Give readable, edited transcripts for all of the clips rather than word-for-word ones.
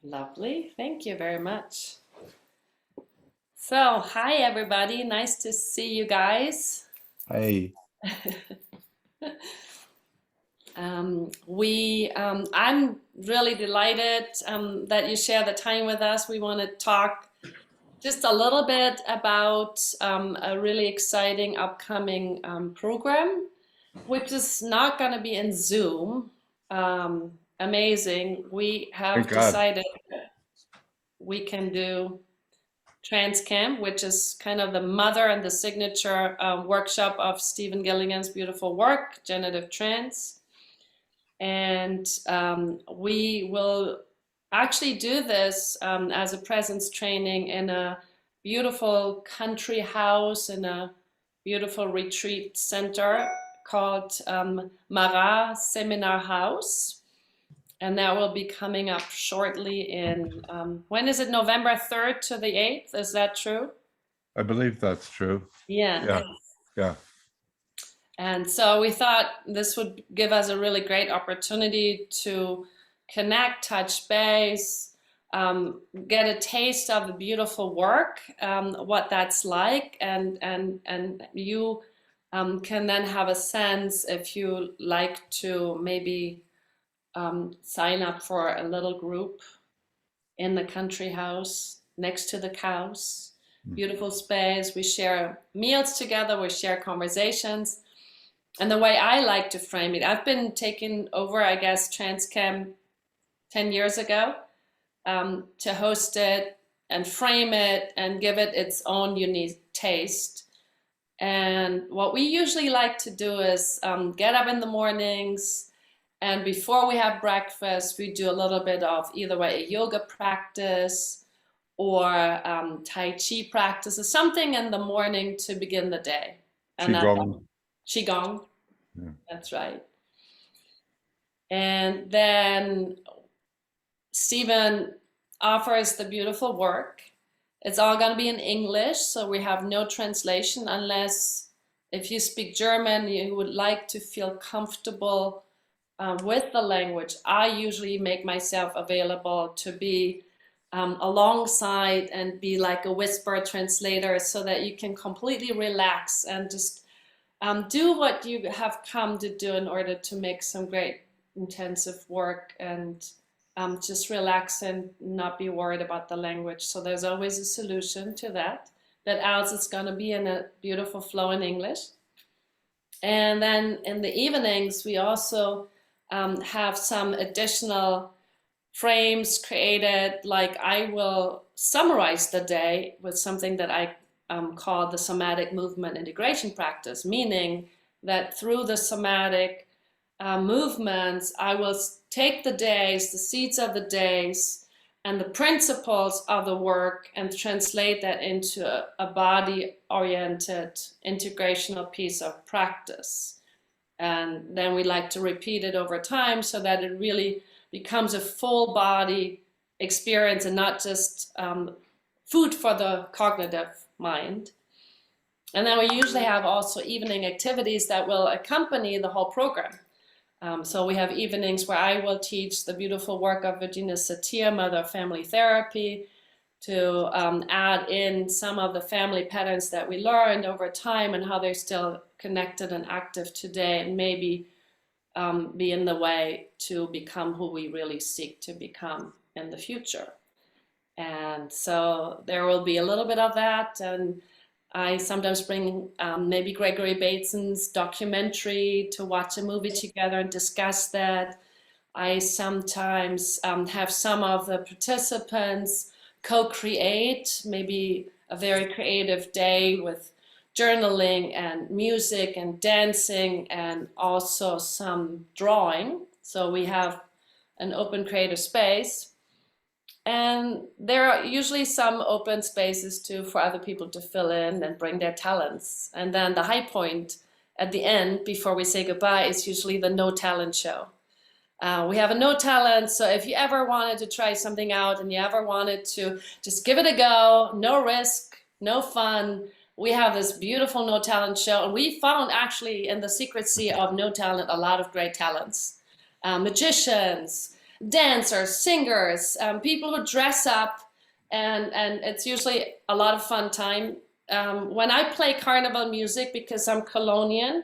Lovely. Thank you very much. So, hi everybody. Nice to see you guys. Hey, I'm really delighted that you share the time with us. We want to talk just a little bit about a really exciting upcoming program, which is not going to be in Zoom. Amazing. We thank have God. decided we can do Trance Camp, which is kind of the mother and the signature workshop of Stephen Gilligan's beautiful work, Generative Trance. And we will actually do this as a presence training in a beautiful country house in a beautiful retreat center called Mara Seminar House. And that will be coming up shortly in, when is it, November 3rd to the 8th? Is that true? I believe that's true. Yeah. Yeah, yeah. And so we thought this would give us a really great opportunity to connect, touch base, get a taste of the beautiful work, what that's like, and you can then have a sense if you like to maybe sign up for a little group in the country house next to the cows. Beautiful space. We share meals together, we share conversations. And the way I like to frame it, I've been taking over, I guess, Transcam 10 years ago to host it and frame it and give it its own unique taste. And what we usually like to do is get up in the mornings, and before we have breakfast, we do a little bit of either way a yoga practice or Tai Chi practice or something in the morning to begin the day. And that Qigong. Qigong, Yeah. that's right. And then Stephen offers the beautiful work. It's all going to be in English, so we have no translation unless if you speak German, you would like to feel comfortable with the language. I usually make myself available to be alongside and be like a whisper translator so that you can completely relax and just do what you have come to do in order to make some great intensive work and just relax and not be worried about the language. So there's always a solution to that. But else it's going to be in a beautiful flow in English. And then in the evenings, we also have some additional frames created. Like I will summarize the day with something that I call the somatic movement integration practice, meaning that through the somatic movements, I will take the days, the seeds of the days, and the principles of the work and translate that into a body-oriented integrational piece of practice. And then we like to repeat it over time so that it really becomes a full body experience and not just food for the cognitive mind. And then we usually have also evening activities that will accompany the whole program. So we have evenings where I will teach the beautiful work of Virginia Satir, Mother Family Therapy, to add in some of the family patterns that we learned over time and how they're still connected and active today, and maybe be in the way to become who we really seek to become in the future. And so there will be a little bit of that. And I sometimes bring maybe Gregory Bateson's documentary to watch a movie together and discuss that. I sometimes have some of the participants co-create maybe a very creative day with journaling and music and dancing and also some drawing. So we have an open creative space. And there are usually some open spaces too for other people to fill in and bring their talents. And then the high point at the end, before we say goodbye, is usually the no talent show. We have a no talent, so if you ever wanted to try something out and you ever wanted to just give it a go, no risk, no fun, we have this beautiful no talent show. And we found actually in the secrecy of no talent a lot of great talents. Magicians, dancers, singers, people who dress up, and it's usually a lot of fun time. When I play carnival music, because I'm Colombian,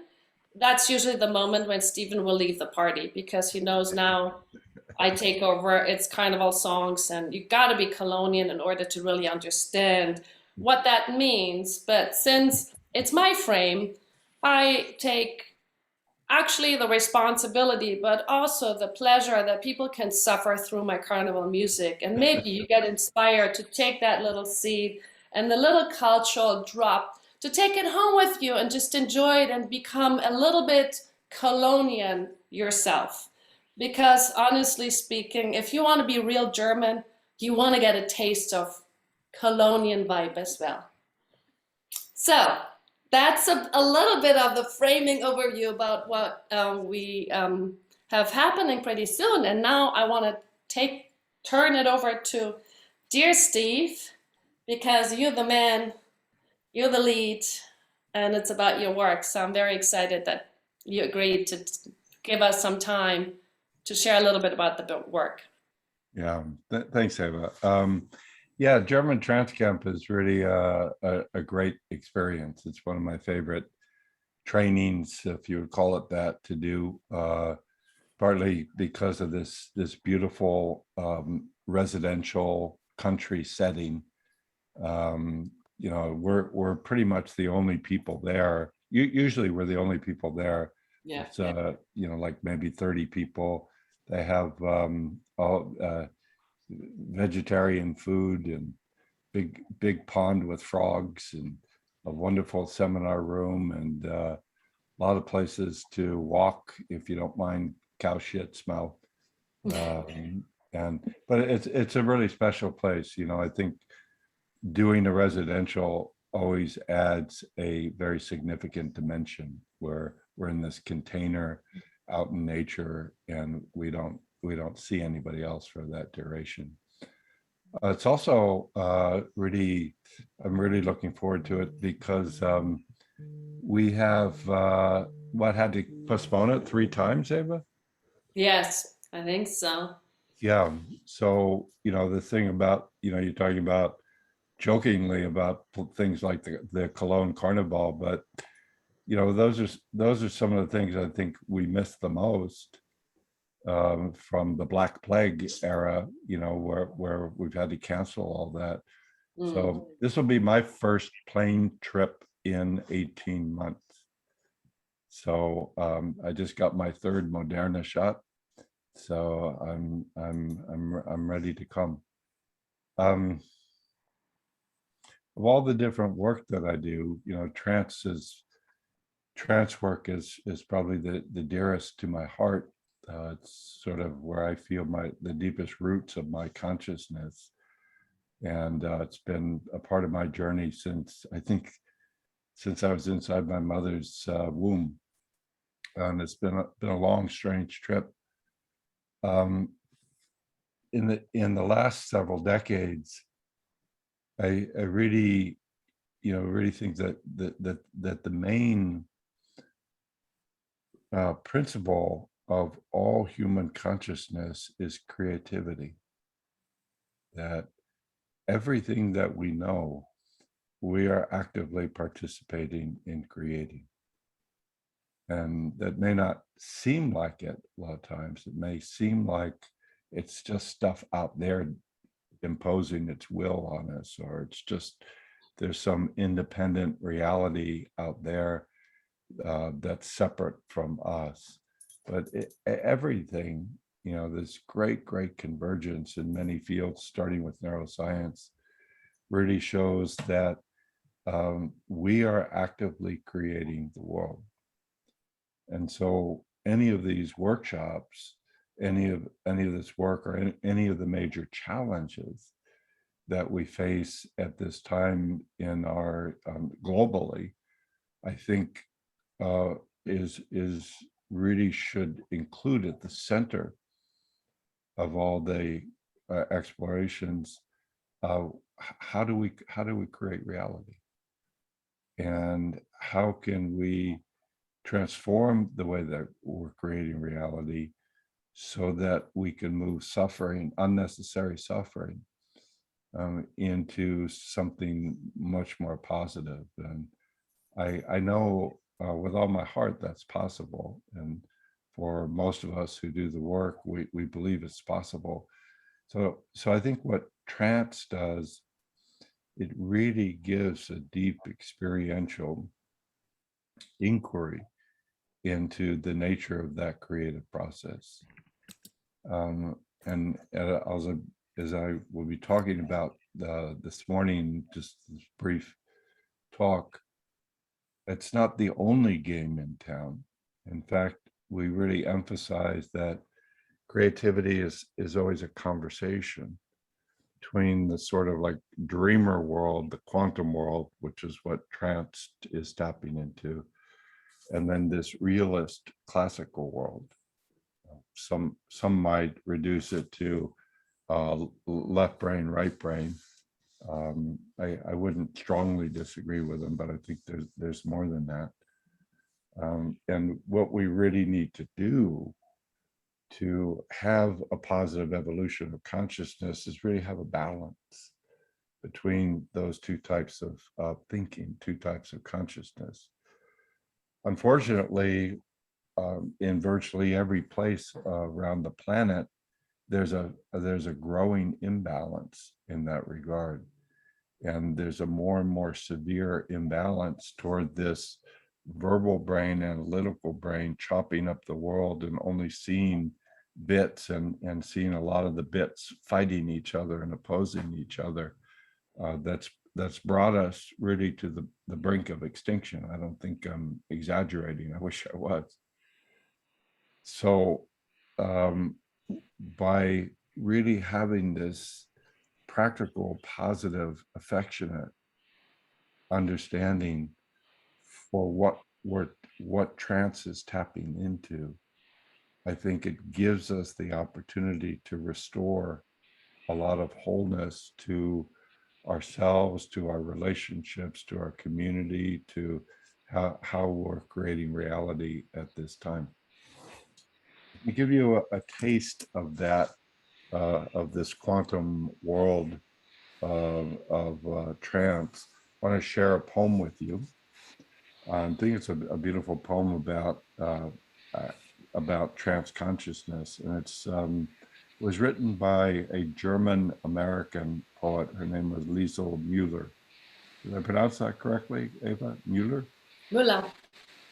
that's usually the moment when Stephen will leave the party because he knows now I take over. It's carnival songs, and you got to be Colombian in order to really understand what that means. But since it's my frame, I take actually the responsibility, but also the pleasure that people can suffer through my carnival music. And maybe you get inspired to take that little seed and the little cultural drop to take it home with you and just enjoy it and become a little bit Colombian yourself. Because honestly speaking, if you want to be real German, you want to get a taste of Colombian vibe as well. So that's a little bit of the framing overview about what we have happening pretty soon. And now I want to turn it over to dear Steve, because you're the man, you're the lead, and it's about your work. So I'm very excited that you agreed to give us some time to share a little bit about the work. Yeah, thanks, Eva. Yeah, German Trance Camp is really a great experience. It's one of my favorite trainings, if you would call it that, to do, partly because of this beautiful residential country setting. You know, we're pretty much the only people there. Usually we're the only people there. Yeah. It's you know, like maybe 30 people. They have all vegetarian food and big pond with frogs and a wonderful seminar room and a lot of places to walk if you don't mind cow shit smell. But it's a really special place. You know, I think doing a residential always adds a very significant dimension where we're in this container out in nature and we don't see anybody else for that duration. It's also really, I'm really looking forward to it because we have had to postpone it 3 times, Ava? Yes, I think so. Yeah. So, you know, the thing about, you know, you're talking about jokingly about things like the Cologne Carnival, but you know, those are some of the things I think we miss the most from the Black Plague era, you know, where we've had to cancel all that. So this will be my first plane trip in 18 months. So I just got my 3rd Moderna shot, so I'm ready to come. Of all the different work that I do, you know, trance work is probably the dearest to my heart. It's sort of where I feel the deepest roots of my consciousness, and it's been a part of my journey since I was inside my mother's womb, and it's been a long, strange trip. In the last several decades, I really, you know, really think that the main principle of all human consciousness is creativity. That everything that we know, we are actively participating in creating. And that may not seem like it a lot of times. It may seem like it's just stuff out there imposing its will on us, or it's just there's some independent reality out there that's separate from us. But everything, you know, this great convergence in many fields, starting with neuroscience, really shows that we are actively creating the world. And so any of these workshops, any of this work, or any of the major challenges that we face at this time in our globally, I think is really should include at the center of all the explorations. How do we create reality, and how can we transform the way that we're creating reality so that we can move suffering, unnecessary suffering, into something much more positive. And I know with all my heart that's possible. And for most of us who do the work, we believe it's possible. So I think what trance does, it really gives a deep experiential inquiry into the nature of that creative process. And as I will be talking about this morning, just this brief talk, it's not the only game in town. In fact, we really emphasize that creativity is always a conversation between the sort of like dreamer world, the quantum world, which is what trance is tapping into, and then this realist classical world. Some might reduce it to left brain, right brain. I wouldn't strongly disagree with them, but I think there's more than that. And what we really need to do to have a positive evolution of consciousness is really have a balance between those two types of thinking, two types of consciousness. Unfortunately, in virtually every place around the planet, there's a growing imbalance in that regard. And there's a more and more severe imbalance toward this verbal brain, analytical brain, chopping up the world and only seeing bits and seeing a lot of the bits fighting each other and opposing each other. That's brought us really to the brink of extinction. I don't think I'm exaggerating. I wish I was. So by really having this practical, positive, affectionate understanding for what trance is tapping into, I think it gives us the opportunity to restore a lot of wholeness to ourselves, to our relationships, to our community, to how we're creating reality at this time. To give you a taste of that, of this quantum world of trance, I want to share a poem with you. I think it's a beautiful poem about trance consciousness, and it was written by a German American poet. Her name was Liesl Müller. Did I pronounce that correctly, Eva? Müller? Müller.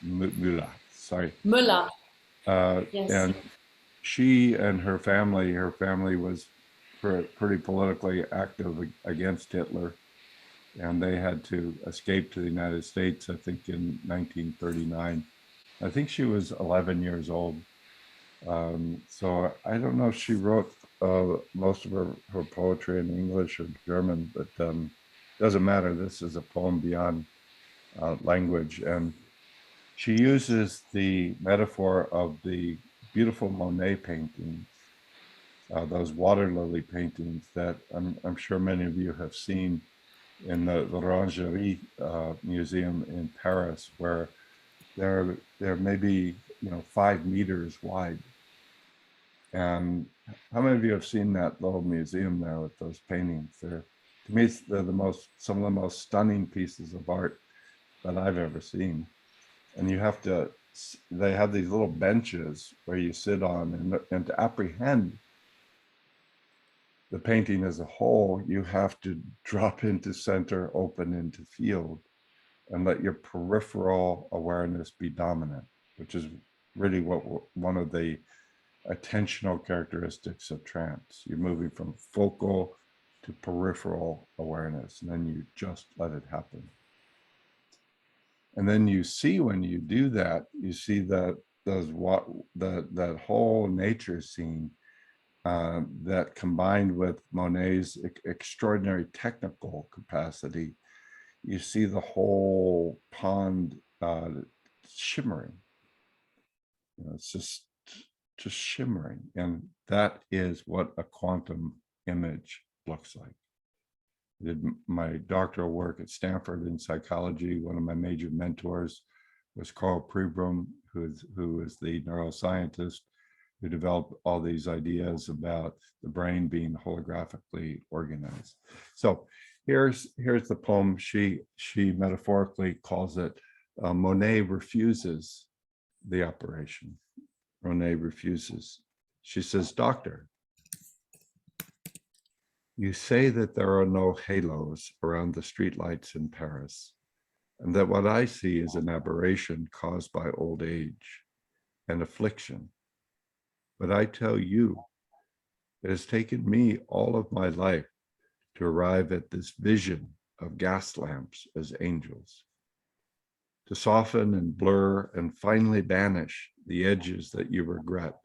Müller. Sorry. Müller. Yes. And she and her family was pretty politically active against Hitler, and they had to escape to the United States, I think in 1939. I think she was 11 years old. So I don't know if she wrote most of her poetry in English or German, but doesn't matter. This is a poem beyond language. And she uses the metaphor of the beautiful Monet paintings, those water lily paintings that I'm sure many of you have seen in the Orangerie Museum in Paris, where they're maybe 5 meters wide. And how many of you have seen that little museum there with those paintings? To me, they're some of the most stunning pieces of art that I've ever seen. And they have these little benches where you sit on, and to apprehend the painting as a whole, you have to drop into center, open into field, and let your peripheral awareness be dominant, which is really one of the attentional characteristics of trance. You're moving from focal to peripheral awareness, and then you just let it happen. And then you see, when you do that, you see that that whole nature scene that, combined with Monet's extraordinary technical capacity, you see the whole pond shimmering. It's just shimmering, and that is what a quantum image looks like. I did my doctoral work at Stanford in psychology. One of my major mentors was Carl Pribram, who is the neuroscientist, who developed all these ideas about the brain being holographically organized. So here's the poem. She metaphorically calls it Monet refuses the operation. Monet refuses. She says, "Doctor, you say that there are no halos around the streetlights in Paris, and that what I see is an aberration caused by old age and affliction. But I tell you, it has taken me all of my life to arrive at this vision of gas lamps as angels, to soften and blur and finally banish the edges that you regret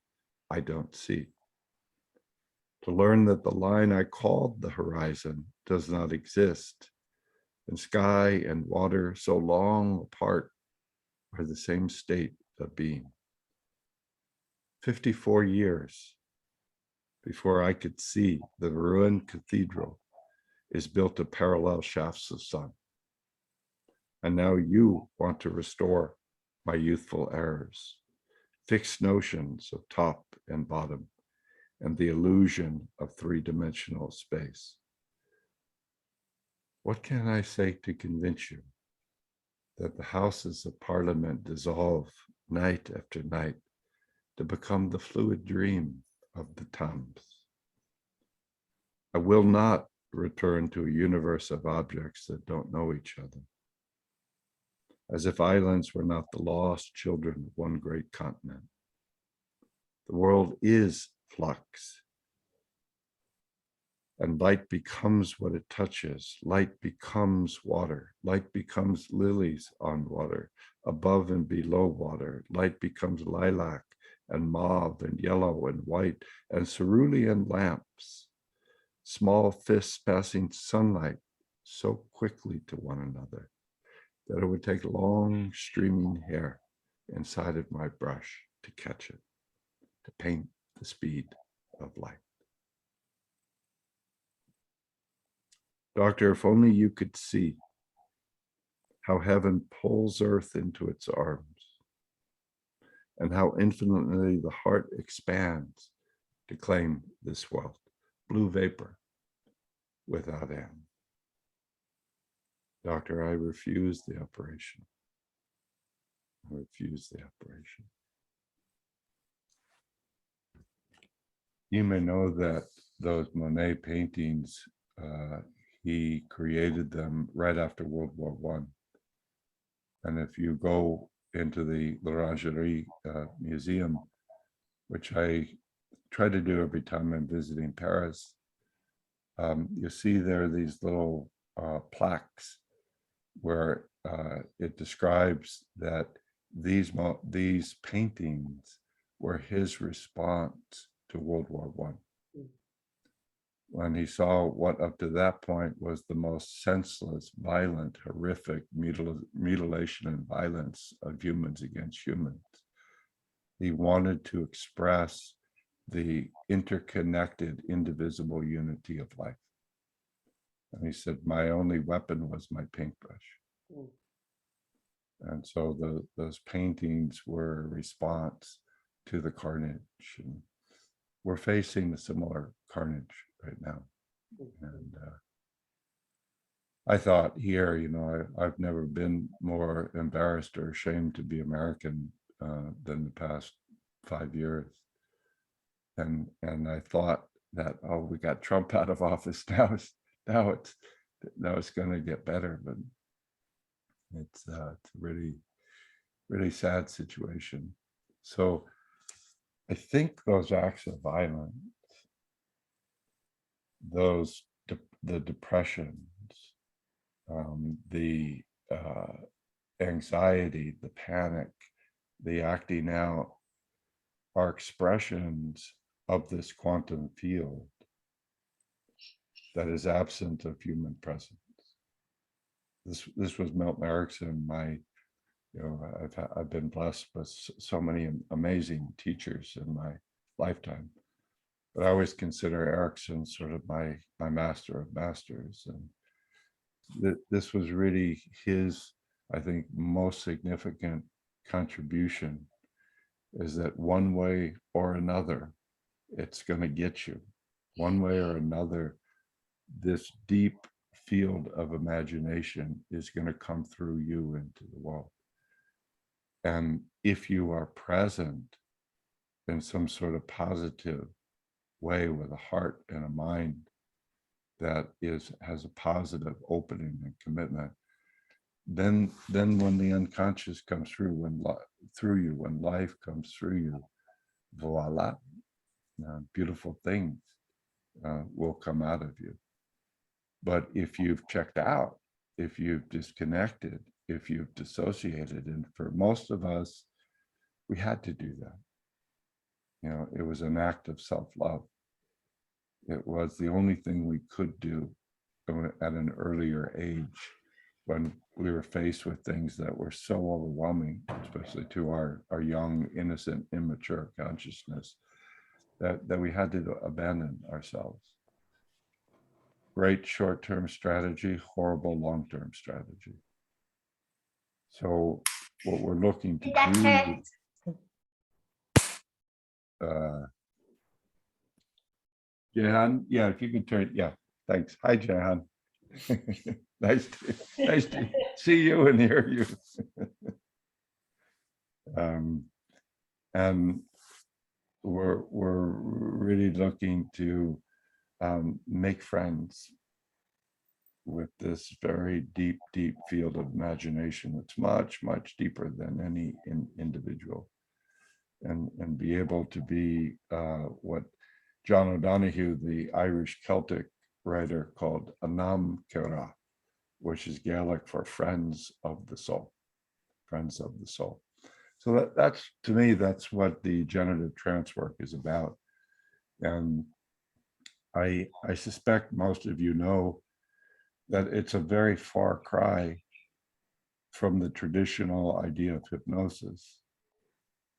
I don't see, to learn that the line I called the horizon does not exist, and sky and water so long apart are the same state of being. 54 years before I could see the ruined cathedral is built of parallel shafts of sun. And now you want to restore my youthful errors, fixed notions of top and bottom, and the illusion of three-dimensional space. What can I say to convince you that the Houses of Parliament dissolve night after night to become the fluid dream of the Thames? I will not return to a universe of objects that don't know each other, as if islands were not the lost children of one great continent. The world is flux, and light becomes what it touches. Light becomes water. Light becomes lilies on water, above and below water. Light becomes lilac and mauve and yellow and white and cerulean lamps, small fists passing sunlight so quickly to one another that it would take long streaming hair inside of my brush to catch it, to paint the speed of light. Doctor, if only you could see how heaven pulls earth into its arms, and how infinitely the heart expands to claim this wealth, blue vapor without end. Doctor, I refuse the operation. I refuse the operation. You may know that those Monet paintings, he created them right after World War I. And if you go into the L'Orangerie Museum, which I try to do every time I'm visiting Paris, you see there are these little plaques where it describes that these paintings were his response to World War I. When he saw what up to that point was the most senseless, violent, horrific mutilation and violence of humans against humans, he wanted to express the interconnected, indivisible unity of life. And he said, my only weapon was my paintbrush. And so those paintings were a response to the carnage. And we're facing a similar carnage right now. And I thought here, you know, I've never been more embarrassed or ashamed to be American than the past 5 years. And I thought that, oh, we got Trump out of office now it's going to get better, but it's a really sad situation. So I think those acts of violence, the depressions, the anxiety, the panic, the acting out are expressions of this quantum field that is absent of human presence. This was Milton Erickson. I've been blessed with so many amazing teachers in my lifetime, but I always consider Erickson sort of my master of masters. And this was really his, I think, most significant contribution is that one way or another, it's going to get you. One way or another, this deep field of imagination is going to come through you into the world. And if you are present in some sort of positive way with a heart and a mind that has a positive opening and commitment, then when the unconscious comes through, when life comes through you, voila, beautiful things will come out of you. But if you've checked out, if you've disconnected, if you've dissociated, and for most of us, we had to do that. It was an act of self-love. It was the only thing we could do at an earlier age when we were faced with things that were so overwhelming, especially to our young, innocent, immature consciousness, that we had to abandon ourselves. Great short-term strategy, horrible long-term strategy. So what we're looking to do, Jehan, yeah, if you can turn, yeah, thanks. Hi, Jehan. nice to see you and hear you. And we're really looking to make friends with this very deep field of imagination. It's much deeper than any individual, and be able to be what John O'Donoghue, the Irish Celtic writer, called Anam Kera, which is Gaelic for friends of the soul, friends of the soul. So that's, to me, that's what the generative trance work is about. And I suspect most of you know that it's a very far cry from the traditional idea of hypnosis,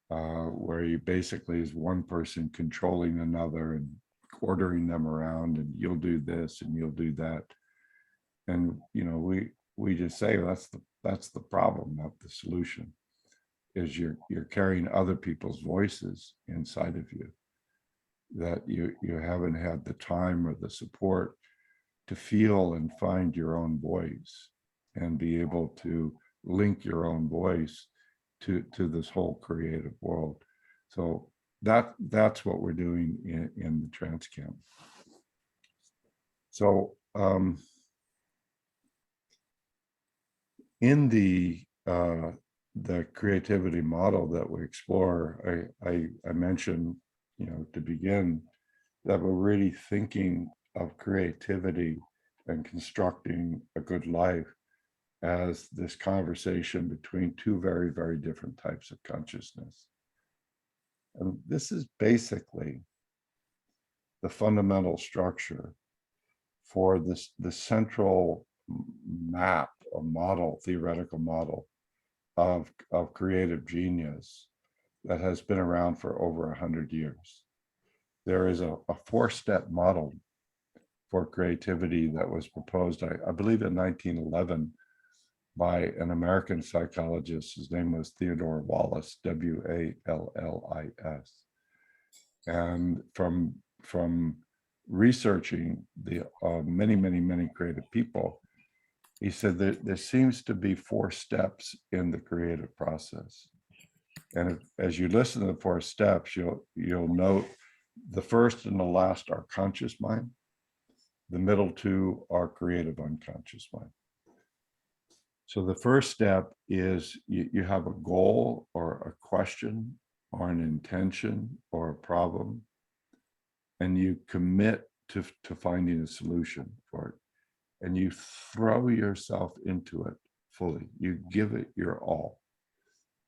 where you basically is one person controlling another and ordering them around, and you'll do this and you'll do that. And we just say, well, that's the problem, not the solution. Is you're carrying other people's voices inside of you that you haven't had the time or the support to feel and find your own voice and be able to link your own voice to this whole creative world. So that's what we're doing in the trance camp. So in the creativity model that we explore, I mentioned, to begin, that we're really thinking of creativity and constructing a good life as this conversation between two very different types of consciousness. And this is basically the fundamental structure for the central map or model, theoretical model of creative genius that has been around for over 100 years. There is a 4-step model for creativity that was proposed, I believe, in 1911 by an American psychologist. His name was Theodore Wallis, W-A-L-L-I-S. And from researching the many creative people, he said that there seems to be 4 steps in the creative process. And as you listen to the 4 steps, you'll note the first and the last are conscious mind. The middle 2 are creative unconscious mind. So the first step is you have a goal or a question or an intention or a problem, and you commit to finding a solution for it. And you throw yourself into it fully. You give it your all.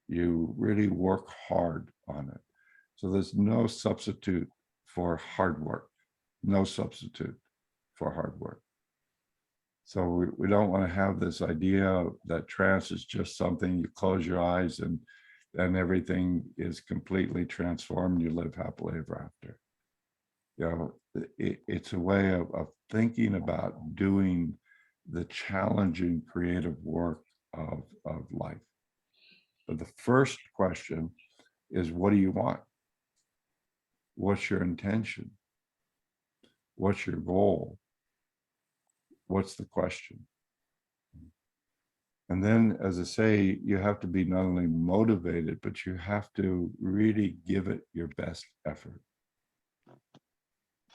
You really work hard on it. So there's no substitute for hard work, no substitute for hard work. So we don't want to have this idea that trance is just something you close your eyes and everything is completely transformed. You live happily ever after. It's a way of thinking about doing the challenging creative work of life. But the first question is, what do you want? What's your intention? What's your goal? What's the question? And then, as I say, you have to be not only motivated, but you have to really give it your best effort.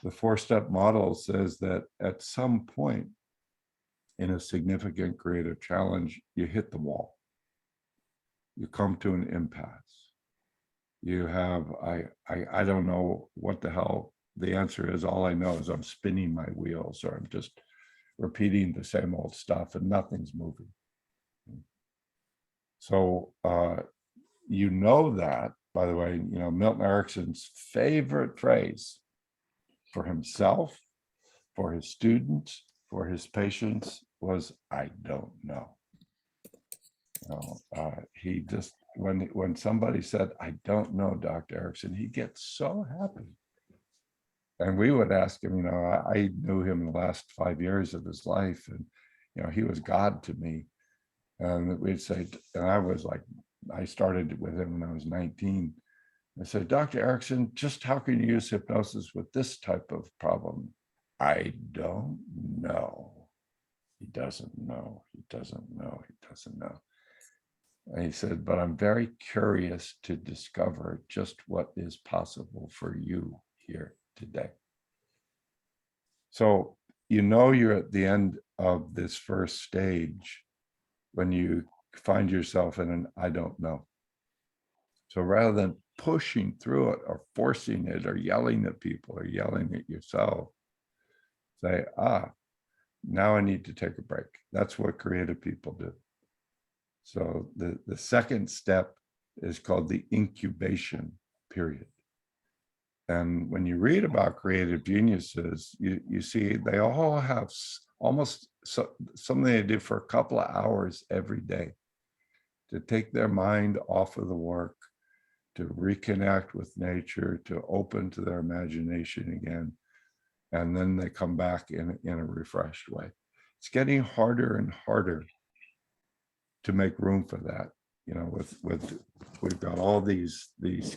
The 4-step model says that at some point in a significant creative challenge, you hit the wall. You come to an impasse. You have, I don't know what the hell the answer is. All I know is I'm spinning my wheels, or I'm just repeating the same old stuff and nothing's moving. So you know that, by the way, you know, Milton Erickson's favorite phrase for himself, for his students, for his patients was, I don't know. You know, he just, when somebody said, I don't know, Dr. Erickson, he gets so happy. And we would ask him, you know, I knew him in the last 5 years of his life, and, you know, he was God to me. And we'd say, and I was like, I started with him when I was 19. I said, Dr. Erickson, just how can you use hypnosis with this type of problem? I don't know. He doesn't know. He doesn't know. He doesn't know. And he said, but I'm very curious to discover just what is possible for you here today. So, you know, you're at the end of this first stage when you find yourself in an I don't know. So rather than pushing through it or forcing it or yelling at people or yelling at yourself, say, now I need to take a break. That's what creative people do. So the second step is called the incubation period. And when you read about creative geniuses, you see they all have almost something they do for a couple of hours every day to take their mind off of the work, to reconnect with nature, to open to their imagination again. And then they come back in a refreshed way. It's getting harder and harder to make room for that. You know, we've got all these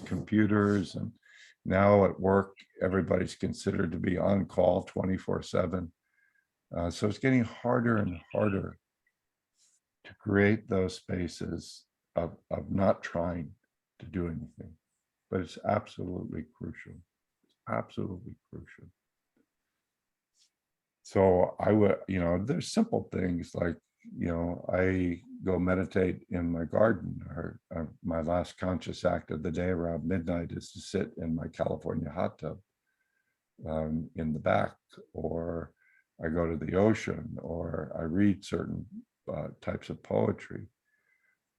computers, and now at work, everybody's considered to be on call 24/7. So it's getting harder and harder to create those spaces of not trying to do anything, but it's absolutely crucial. Absolutely crucial. So I would, you know, there's simple things like, you know, I go meditate in my garden, or my last conscious act of the day around midnight is to sit in my California hot tub in the back, or I go to the ocean, or I read certain types of poetry.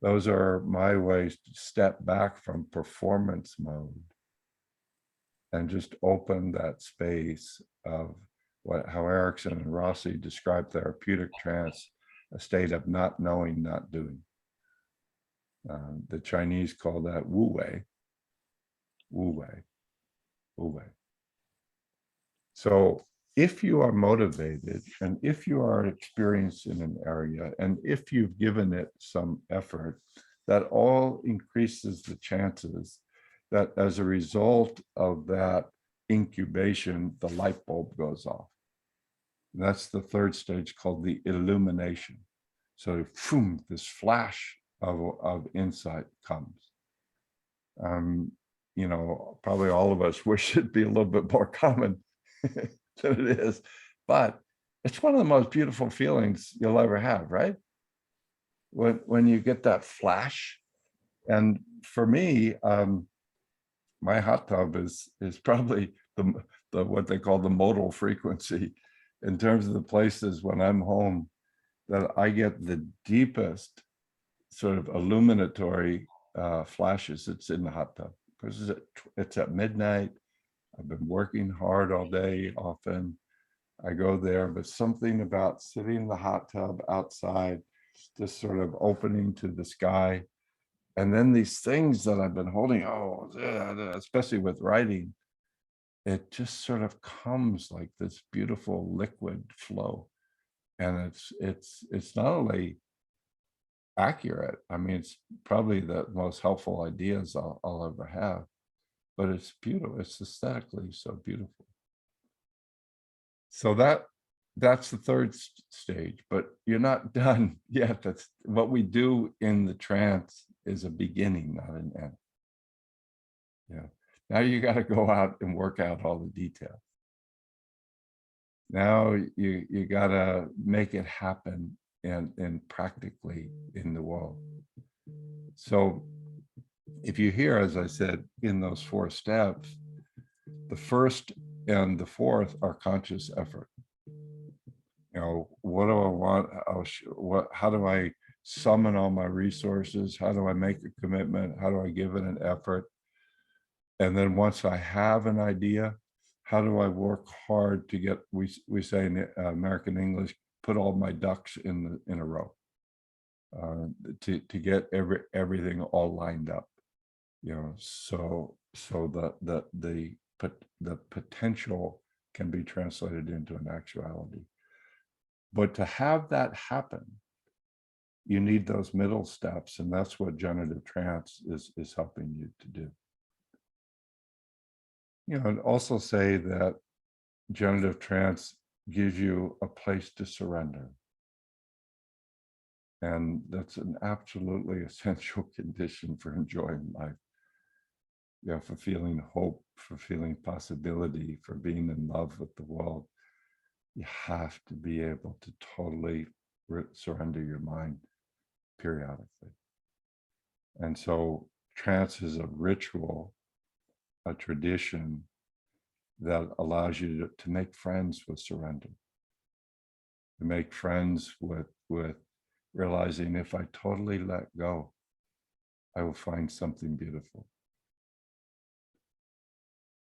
Those are my ways to step back from performance mode and just open that space of how Erickson and Rossi describe therapeutic trance, a state of not knowing, not doing. The Chinese call that wu wei, wu wei, wu wei. So if you are motivated, and if you are experienced in an area, and if you've given it some effort, that all increases the chances that as a result of that incubation, the light bulb goes off. And that's the third stage, called the illumination. So boom, this flash of insight comes. You know, probably all of us wish it'd be a little bit more common than it is, but it's one of the most beautiful feelings you'll ever have, right? When you get that flash. And for me, my hot tub is probably the what they call the modal frequency, in terms of the places when I'm home that I get the deepest sort of illuminatory flashes. It's in the hot tub, because it's at midnight. I've been working hard all day. Often I go there, but something about sitting in the hot tub outside, just sort of opening to the sky. And then these things that I've been holding, especially with writing, it just sort of comes like this beautiful liquid flow. And it's not only, accurate. I mean, it's probably the most helpful ideas I'll ever have, but it's beautiful. It's aesthetically so beautiful. So that's the third stage, but you're not done yet. That's what we do in the trance is a beginning, not an end. Yeah. Now you got to go out and work out all the details. Now you got to make it happen and practically in the world. So if you hear, as I said, in those 4 steps, the first and the fourth are conscious effort. You know, what do I want? How do I summon all my resources? How do I make a commitment? How do I give it an effort? And then once I have an idea, how do I work hard to get, we say in American English, put all my ducks in a row, to get everything all lined up, you know, so the potential can be translated into an actuality. But to have that happen, you need those middle steps, and that's what generative trance is helping you to do. You know, and also say that generative trance gives you a place to surrender. And that's an absolutely essential condition for enjoying life. You know, for feeling hope, for feeling possibility, for being in love with the world. You have to be able to totally surrender your mind periodically. And so trance is a ritual, a tradition that allows you to make friends with surrender, to make friends with realizing if I totally let go, I will find something beautiful.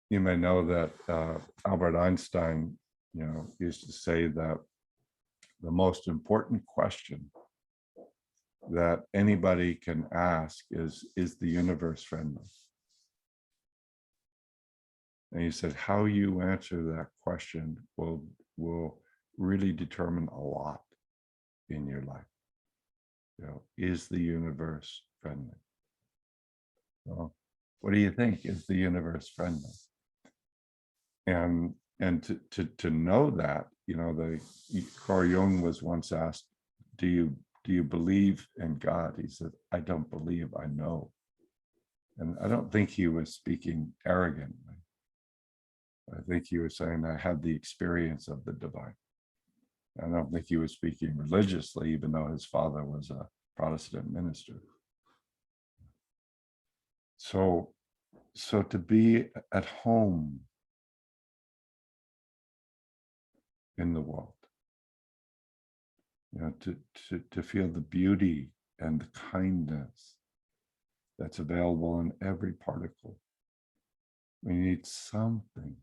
You may know that Albert Einstein, you know, used to say that the most important question that anybody can ask is the universe friendly? And he said, how you answer that question will really determine a lot in your life. You know, is the universe friendly? Well, what do you think? Is the universe friendly? And to know that, you know, Carl Jung was once asked, do you believe in God? He said, I don't believe, I know. And I don't think he was speaking arrogantly. I think he was saying, I had the experience of the divine. I don't think he was speaking religiously, even though his father was a Protestant minister. So to be at home in the world, you know, to feel the beauty and the kindness that's available in every particle. We need something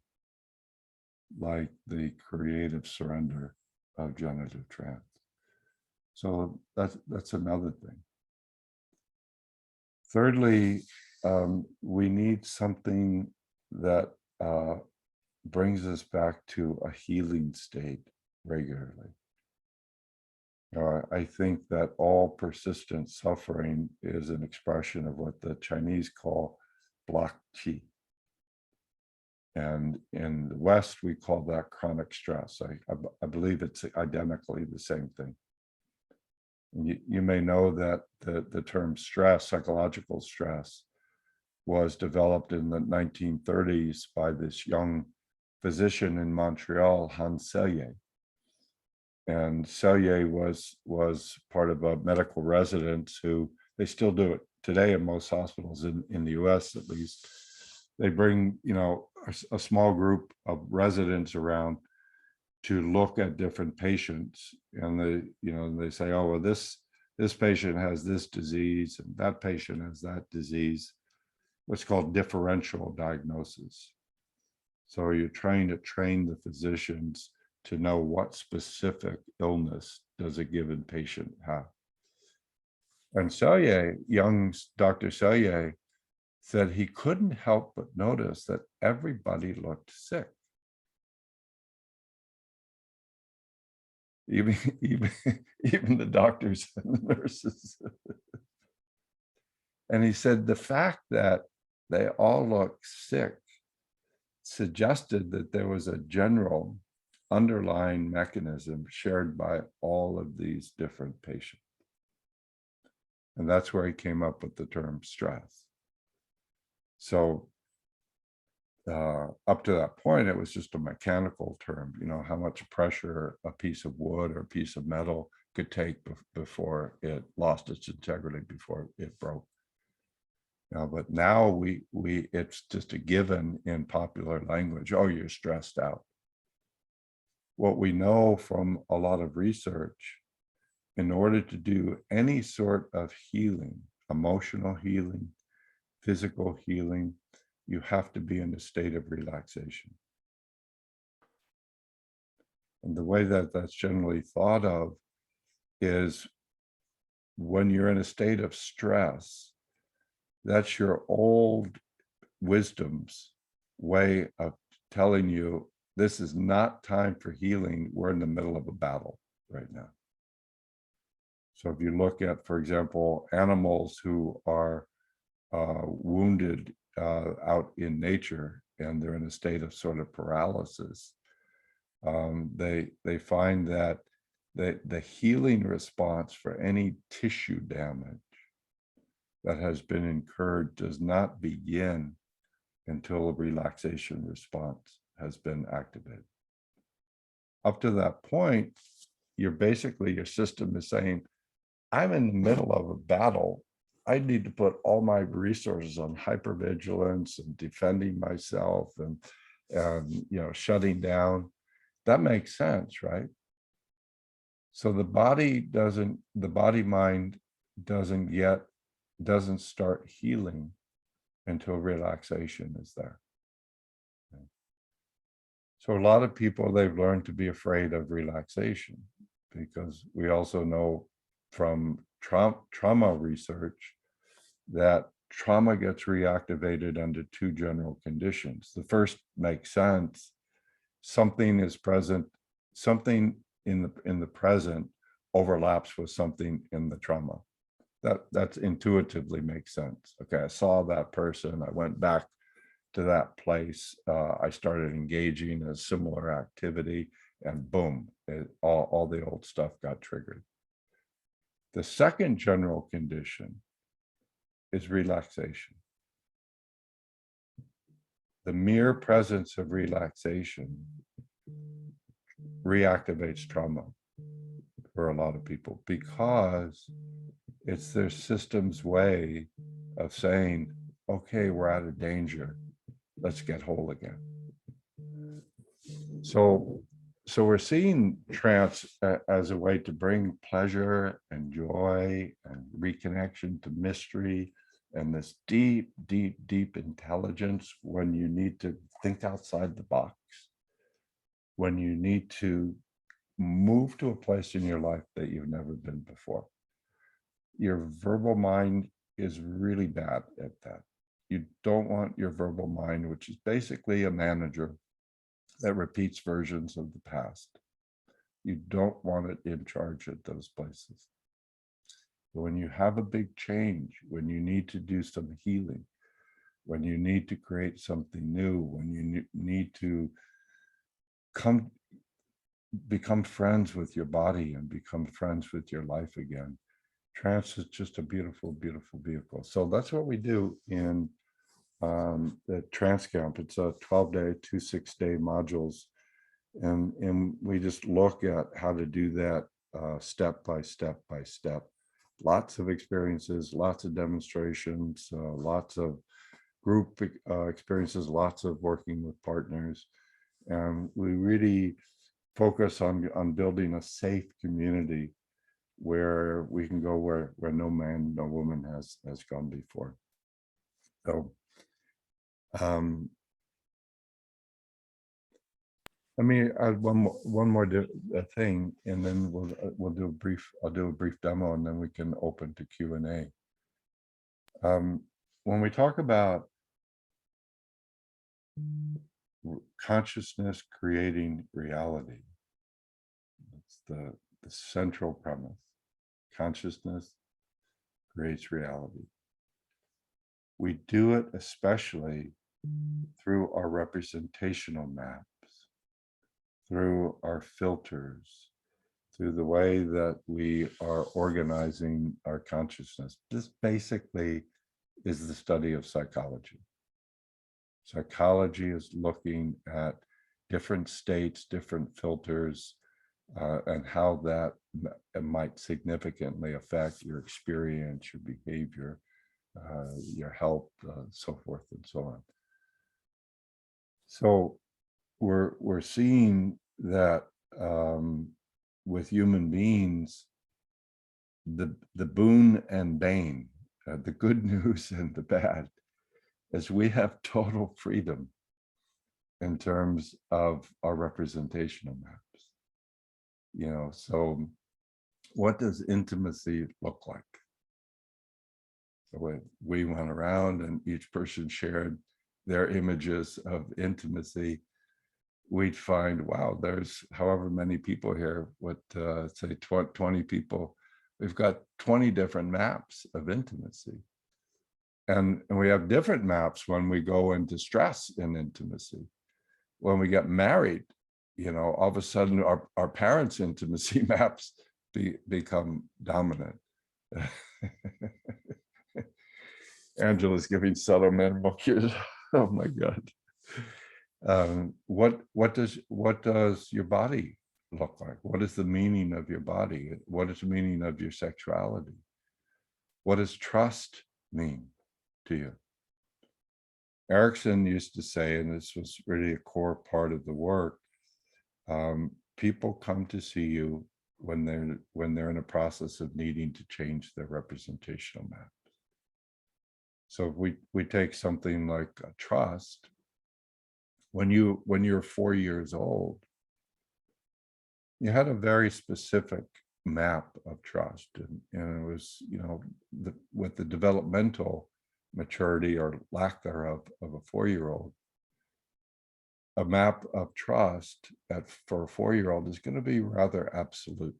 like the creative surrender of generative trance. So that's another thing. Thirdly, we need something that brings us back to a healing state regularly. I think that all persistent suffering is an expression of what the Chinese call blocked qi. And in the West, we call that chronic stress. I believe it's identically the same thing. You may know that the term stress, psychological stress, was developed in the 1930s by this young physician in Montreal, Hans Selye. And Selye was part of a medical residents who, they still do it today in most hospitals in the US at least. They bring, you know, a small group of residents around to look at different patients, and they say, oh, well, this patient has this disease and that patient has that disease. What's called differential diagnosis. So you're trying to train the physicians to know what specific illness does a given patient have. And Selye, young Dr. Selye, said he couldn't help but notice that everybody looked sick. even even even the doctors and the nurses. And he said the fact that they all look sick suggested that there was a general underlying mechanism shared by all of these different patients. And that's where he came up with the term stress. So up to that point, it was just a mechanical term, you know, how much pressure a piece of wood or a piece of metal could take before it lost its integrity, before it broke. But now we it's just a given in popular language. Oh, you're stressed out. What we know from a lot of research, in order to do any sort of healing, emotional healing, physical healing, you have to be in a state of relaxation. And the way that that's generally thought of is when you're in a state of stress, that's your old wisdom's way of telling you this is not time for healing. We're in the middle of a battle right now. So if you look at, for example, animals who are wounded out in nature and they're in a state of sort of paralysis, they find that the healing response for any tissue damage that has been incurred does not begin until a relaxation response has been activated. Up to that point, your system is saying, I'm in the middle of a battle. I need to put all my resources on hypervigilance and defending myself and you know, shutting down. That makes sense, right? So the body mind doesn't start healing until relaxation is there. So a lot of people, they've learned to be afraid of relaxation, because we also know from trauma research that trauma gets reactivated under two general conditions. The first makes sense. Something is present, something in the present overlaps with something in the trauma. That's intuitively makes sense. Okay, I saw that person, I went back to that place, I started engaging in a similar activity, and boom, all the old stuff got triggered. The second general condition is relaxation. The mere presence of relaxation reactivates trauma for a lot of people, because it's their system's way of saying, okay, we're out of danger, let's get whole again. So we're seeing trance as a way to bring pleasure and joy and reconnection to mystery and this deep, deep, deep intelligence when you need to think outside the box, when you need to move to a place in your life that you've never been before. Your verbal mind is really bad at that. You don't want your verbal mind, which is basically a manager that repeats versions of the past. You don't want it in charge at those places. When you have a big change, when you need to do some healing, when you need to create something new, when you need to become friends with your body and become friends with your life again, trance is just a beautiful, beautiful vehicle. So that's what we do in the trance camp. It's a 12-day, 2 6-day modules. And we just look at how to do that step by step by step. Lots of experiences, lots of demonstrations, lots of group experiences, lots of working with partners. And we really focus on building a safe community where we can go where no man, no woman has gone before. So let me add one more thing, and then I'll do a brief demo, and then we can open to Q&A. When we talk about consciousness creating reality, It's the central premise. Consciousness creates reality. We do it especially through our representational maps, through our filters, through the way that we are organizing our consciousness. This basically is the study of psychology. Psychology is looking at different states, different filters, and how that might significantly affect your experience, your behavior, your health, so forth and so on. So we're seeing that with human beings, the boon and bane, the good news and the bad, is we have total freedom in terms of our representational maps. You know, so what does intimacy look like? So we went around and each person shared their images of intimacy. We'd find, wow, there's however many people here, say 20 people, we've got 20 different maps of intimacy. And we have different maps when we go into stress in intimacy. When we get married, you know, all of a sudden our parents' intimacy maps become dominant. Angela's giving subtle minimal cues. Oh my God. What does your body look like? What is the meaning of your body? What is the meaning of your sexuality? What does trust mean to you? Erickson used to say, and this was really a core part of the work, people come to see you when they're in a process of needing to change their representational map. So if we take something like trust, when you're 4 years old, you had a very specific map of trust, and it was, you know, with the developmental maturity or lack thereof of a 4-year-old, a map of trust for a 4-year-old is going to be rather absolute.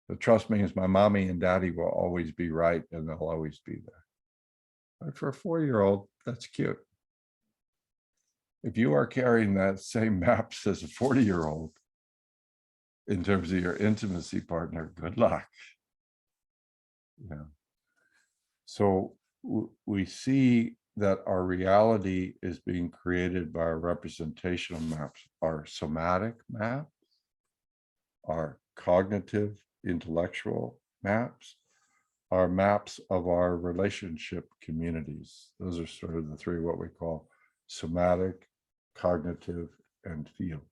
The trust means my mommy and daddy will always be right and they'll always be there. But for a 4-year-old, that's cute. If you are carrying that same maps as a 40-year-old in terms of your intimacy partner, good luck. Yeah. So we see that our reality is being created by our representational maps, our somatic maps, our cognitive, intellectual maps, our maps of our relationship communities. Those are sort of the three, what we call somatic, cognitive, and field.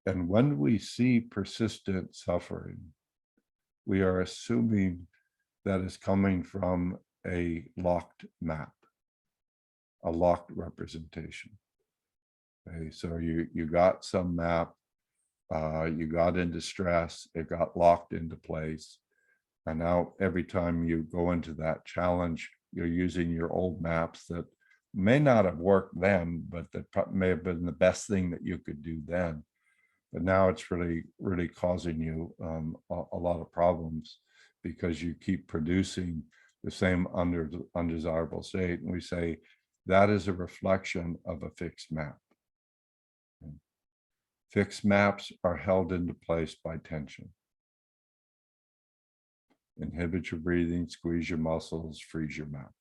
And when we see persistent suffering, we are assuming that is coming from a locked map, a locked representation. Okay, so you got some map, you got into stress, it got locked into place. And now every time you go into that challenge, you're using your old maps that may not have worked then, but that may have been the best thing that you could do then. But now it's really, really causing you a lot of problems because you keep producing the same undesirable state. And we say that is a reflection of a fixed map. Fixed maps are held into place by tension. Inhibit your breathing, squeeze your muscles, freeze your map.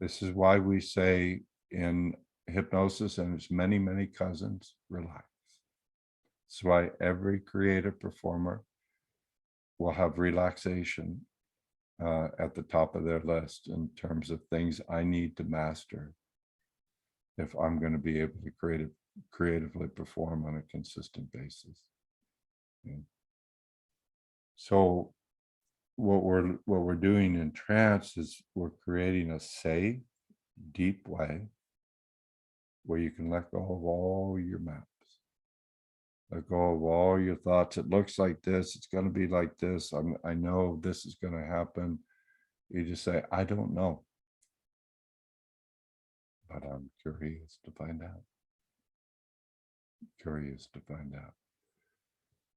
This is why we say in hypnosis and its many, many cousins, relax. That's why every creative performer will have relaxation at the top of their list in terms of things I need to master if I'm going to be able to creatively perform on a consistent basis. Okay. So what we're doing in trance is we're creating a safe, deep way where you can let go of all your maps. Let go of all your thoughts. It looks like this, it's going to be like this. I know this is going to happen. You just say, I don't know, but I'm curious to find out. curious to find out.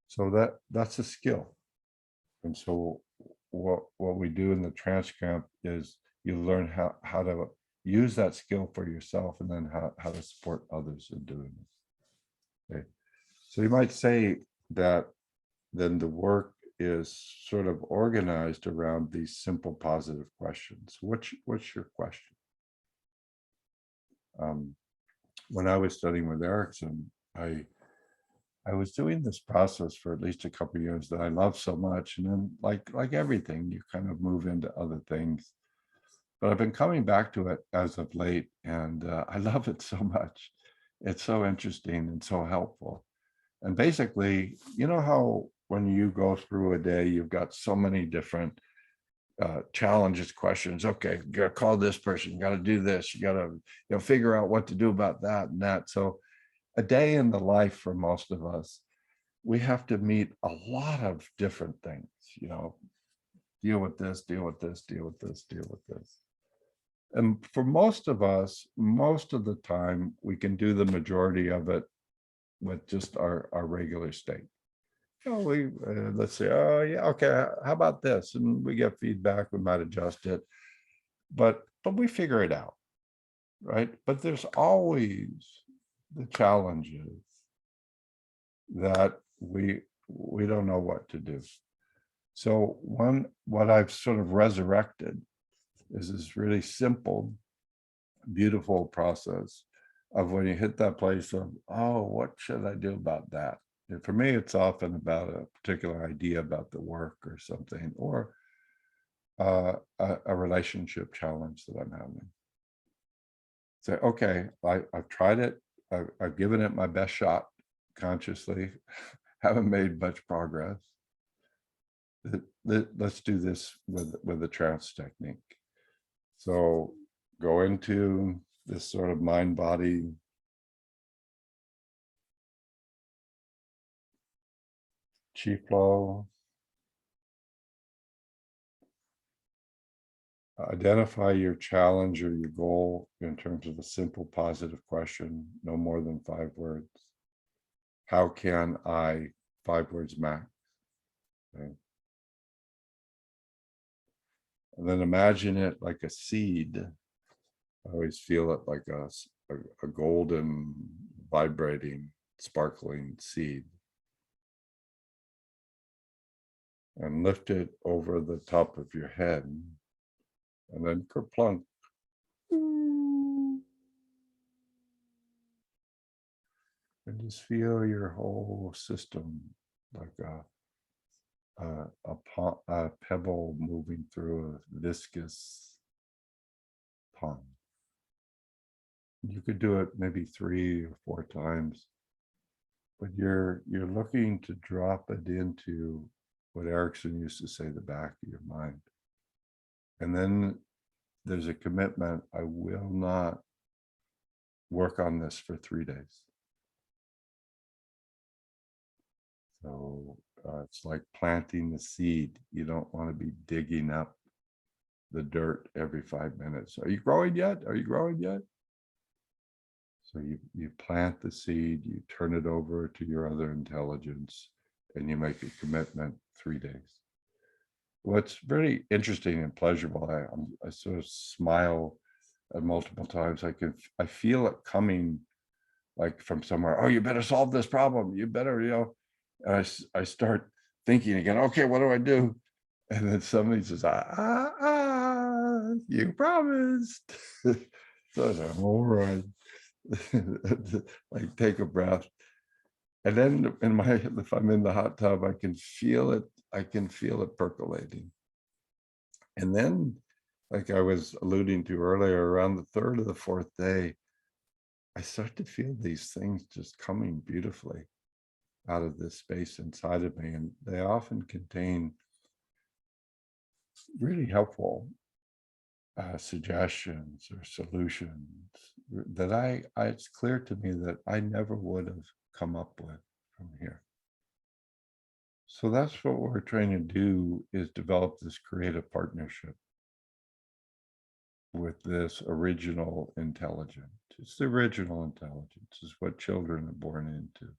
So that's a skill. And so what we do in the trance camp is you learn how to use that skill for yourself, and then how to support others in doing it. Okay. So you might say that then the work is sort of organized around these simple positive questions. What's your question? When I was studying with Erickson, I was doing this process for at least a couple of years that I love so much, and then like everything, you kind of move into other things. But I've been coming back to it as of late, and I love it so much. It's so interesting and so helpful. And basically, you know how when you go through a day, you've got so many different challenges, questions. Okay, you got to call this person, you got to do this, you got to figure out what to do about that and that. So a day in the life for most of us, we have to meet a lot of different things, deal with this, deal with this, deal with this, deal with this. And for most of us, most of the time, we can do the majority of it with just our regular state. We let's say, oh yeah, okay, how about this? And we get feedback, we might adjust it, but we figure it out, right? But there's always the challenges that we don't know what to do. So what I've sort of resurrected is this really simple, beautiful process of when you hit that place of, oh, what should I do about that? And for me, it's often about a particular idea about the work or something, or a relationship challenge that I'm having. Say, okay, I've tried it. I've given it my best shot consciously, haven't made much progress. Let's do this with the trance technique. So go into this sort of mind-body chi flow. Identify your challenge or your goal in terms of a simple positive question, no more than 5 words. How can I, 5 words max. Okay. And then imagine it like a seed. I always feel it like a golden, vibrating, sparkling seed. And lift it over the top of your head. And then kerplunk. And just feel your whole system like a pebble moving through a viscous pond. You could do it maybe 3 or 4 times, but you're looking to drop it into what Erickson used to say, the back of your mind. And then there's a commitment. I will not work on this for 3 days. So it's like planting the seed. You don't want to be digging up the dirt every 5 minutes. Are you growing yet? Are you growing yet? So you plant the seed, you turn it over to your other intelligence, and you make a commitment 3 days. What's very interesting and pleasurable, I sort of smile at multiple times. I feel it coming like from somewhere. Oh, you better solve this problem. You better, and I start thinking again, okay, what do I do? And then somebody says, you promised. So I said, all right. Like take a breath. And then if I'm in the hot tub, I can feel it percolating. And then, like I was alluding to earlier, around the 3rd or the 4th day, I start to feel these things just coming beautifully out of this space inside of me. And they often contain really helpful suggestions or solutions that it's clear to me that I never would have come up with from here. So that's what we're trying to do, is develop this creative partnership with this original intelligence. It's the original intelligence. It's what children are born into.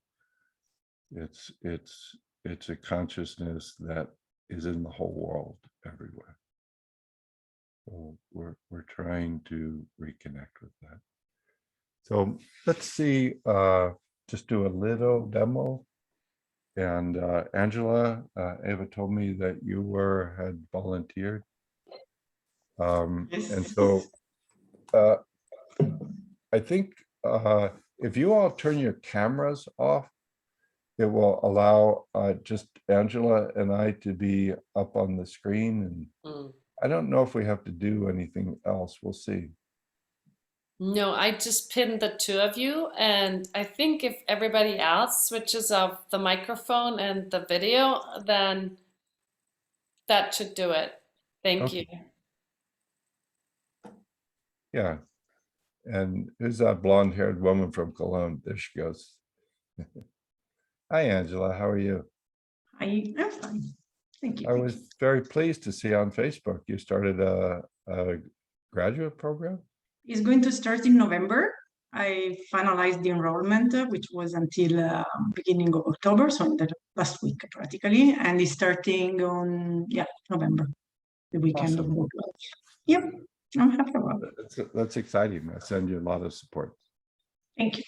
It's a consciousness that is in the whole world, everywhere. So we're trying to reconnect with that. So let's see, just do a little demo. And Angela, Ava told me that you had volunteered. Yes. And so I think if you all turn your cameras off, it will allow just Angela and I to be up on the screen. And I don't know if we have to do anything else. We'll see. No, I just pinned the two of you, and I think if everybody else switches off the microphone and the video, then that should do it. Thank you. Yeah. And who's that blonde-haired woman from Cologne? There she goes. Hi, Angela. How are you? I'm fine. Thank you. I was very pleased to see on Facebook you started a graduate program. It's going to start in November. I finalized the enrollment, which was until beginning of October, so in the last week practically, and it's starting on November, the weekend of the 12th. Yep, I'm happy about it. That's exciting. I send you a lot of support. Thank you.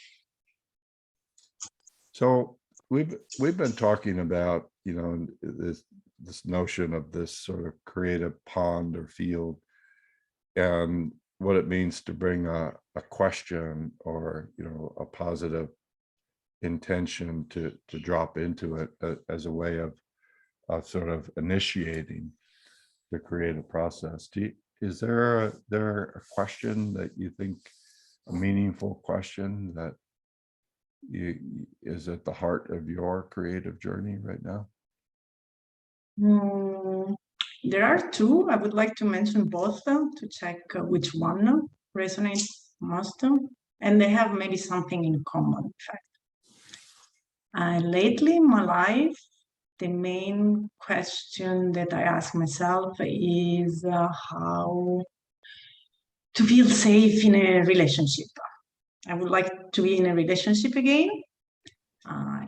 So we've been talking about, you know, this notion of this sort of creative pond or field, and what it means to bring a question or, you know, a positive intention to drop into it as a way of sort of initiating the creative process. Is there a question that you think, a meaningful question that is at the heart of your creative journey right now? There are two. I would like to mention both to check which one resonates most, and they have maybe something in common, in fact. Lately in my life, the main question that I ask myself is how to feel safe in a relationship. I would like to be in a relationship again.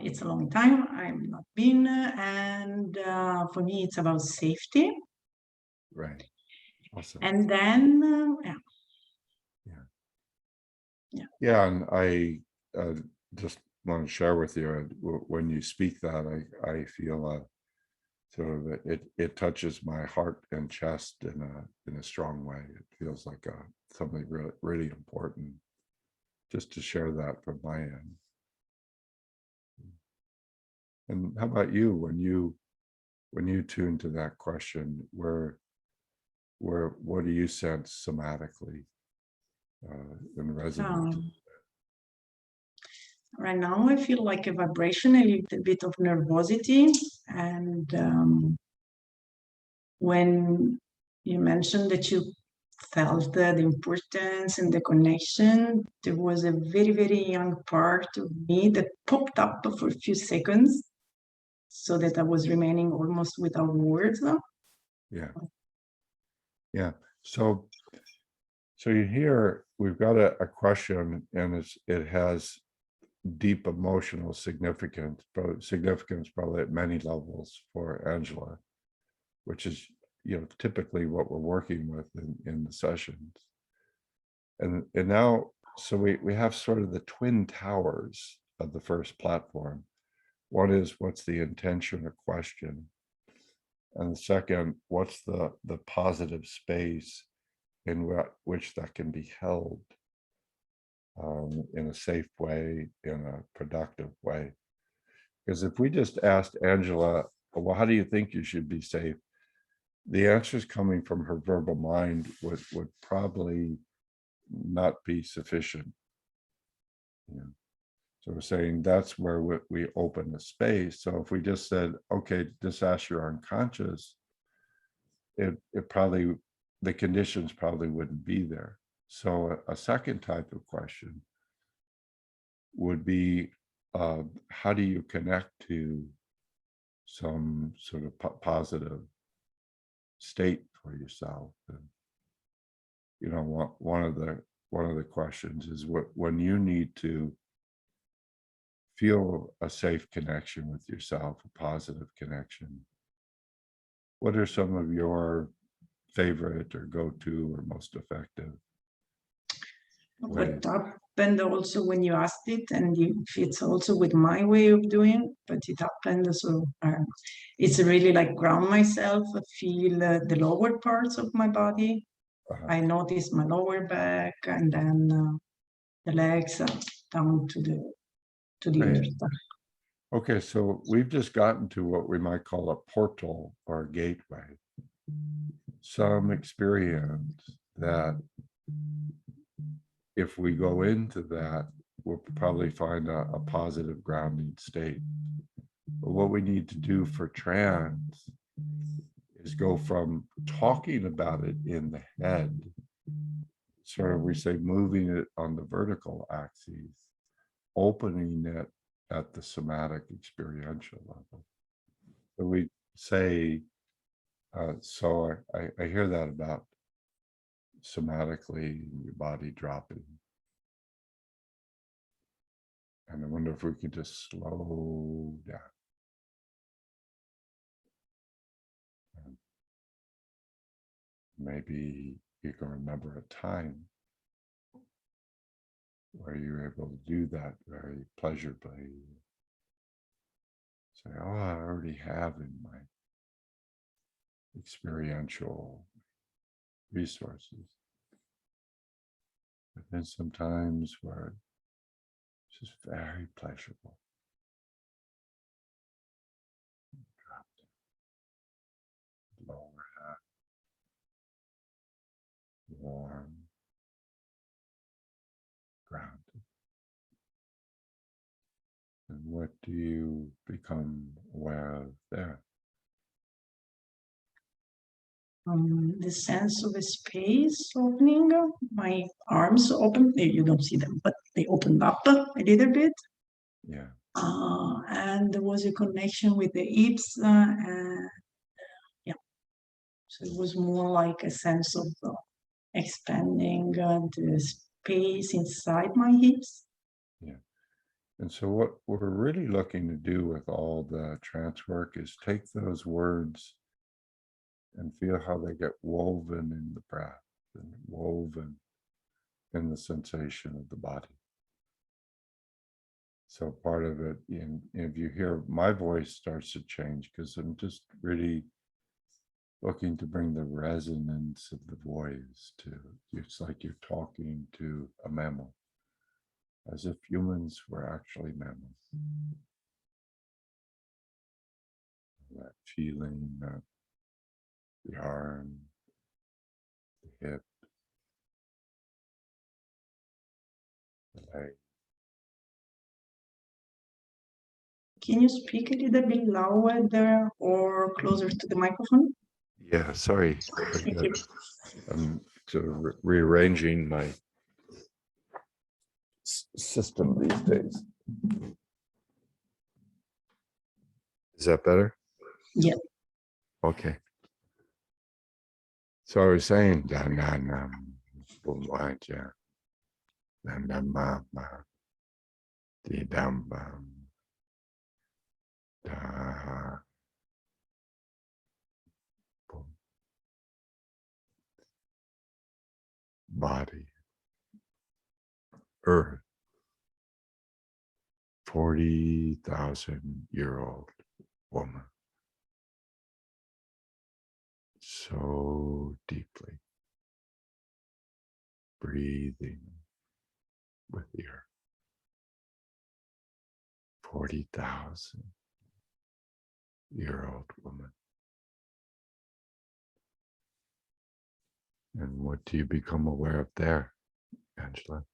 It's a long time I've not been, and for me it's about safety. Right. Awesome. And then yeah, and I just want to share with you, when you speak that, I feel sort of it touches my heart and chest in a strong way. It feels like something really, really important, just to share that from my end. And how about you, when you tune to that question, what do you sense somatically in resonance? Right now I feel like a vibration, a little bit of nervosity, and when you mentioned that you felt the importance and the connection, there was a very, very young part of me that popped up for a few seconds, so that I was remaining almost without words. Yeah. So you hear, we've got a question, and it has deep emotional significance, probably at many levels for Angela, which is, you know, typically what we're working with in the sessions. And now, so we have sort of the twin towers of the first platform. One is, what's the intention or question? And the second, what's the positive space in which that can be held in a safe way, in a productive way? Because if we just asked Angela, well, how do you think you should be safe? The answers coming from her verbal mind would probably not be sufficient. You know? So we're saying that's where we open the space. So if we just said, okay, just ask your unconscious, it probably, the conditions probably wouldn't be there. So a second type of question would be, how do you connect to some sort of positive state for yourself? you know, one of the questions is when you need to feel a safe connection with yourself, a positive connection, what are some of your favorite or go-to or most effective ways? What happened also when you asked it, and it fits also with my way of doing, but it happened so it's really like ground myself, feel the lower parts of my body. I notice my lower back, and then the legs down to the Right. earth. Okay, so we've just gotten to what we might call a portal or a gateway. Some experience that if we go into that, we'll probably find a positive grounding state. But what we need to do for trance is go from talking about it in the head, sort of we say moving it on the vertical axis, opening it at the somatic experiential level. So we say, so I hear that about somatically your body dropping. And I wonder if we could just slow down. And maybe you can remember a time where you were able to do that very pleasurably. Say, oh, I already have in my experiential resources. But then sometimes where it's just very pleasurable. Drop the lower half, warm, grounded. And what do you become aware of there? The sense of a space opening, my arms open, you don't see them, but they opened up a little bit. Yeah. And there was a connection with the hips, and yeah, so it was more like a sense of expanding the space inside my hips. Yeah. And so what we're really looking to do with all the trance work is take those words and feel how they get woven in the breath and woven in the sensation of the body. So part of it, if you hear my voice starts to change, because I'm just really looking to bring the resonance of the voice to, it's like you're talking to a mammal, as if humans were actually mammals. That feeling, that the arm, the hip, the leg. Can you speak a little bit louder or closer to the microphone? Yeah, sorry. Thank you. I'm sort of rearranging my system these days. Is that better? Yeah. Okay. So I was saying, da na na, boom ja, na na ma ma, di dam bam, da, boom. Body, earth, 40,000-year-old woman. So deeply breathing with the earth. 40,000-year-old woman. And what do you become aware of there, Angela?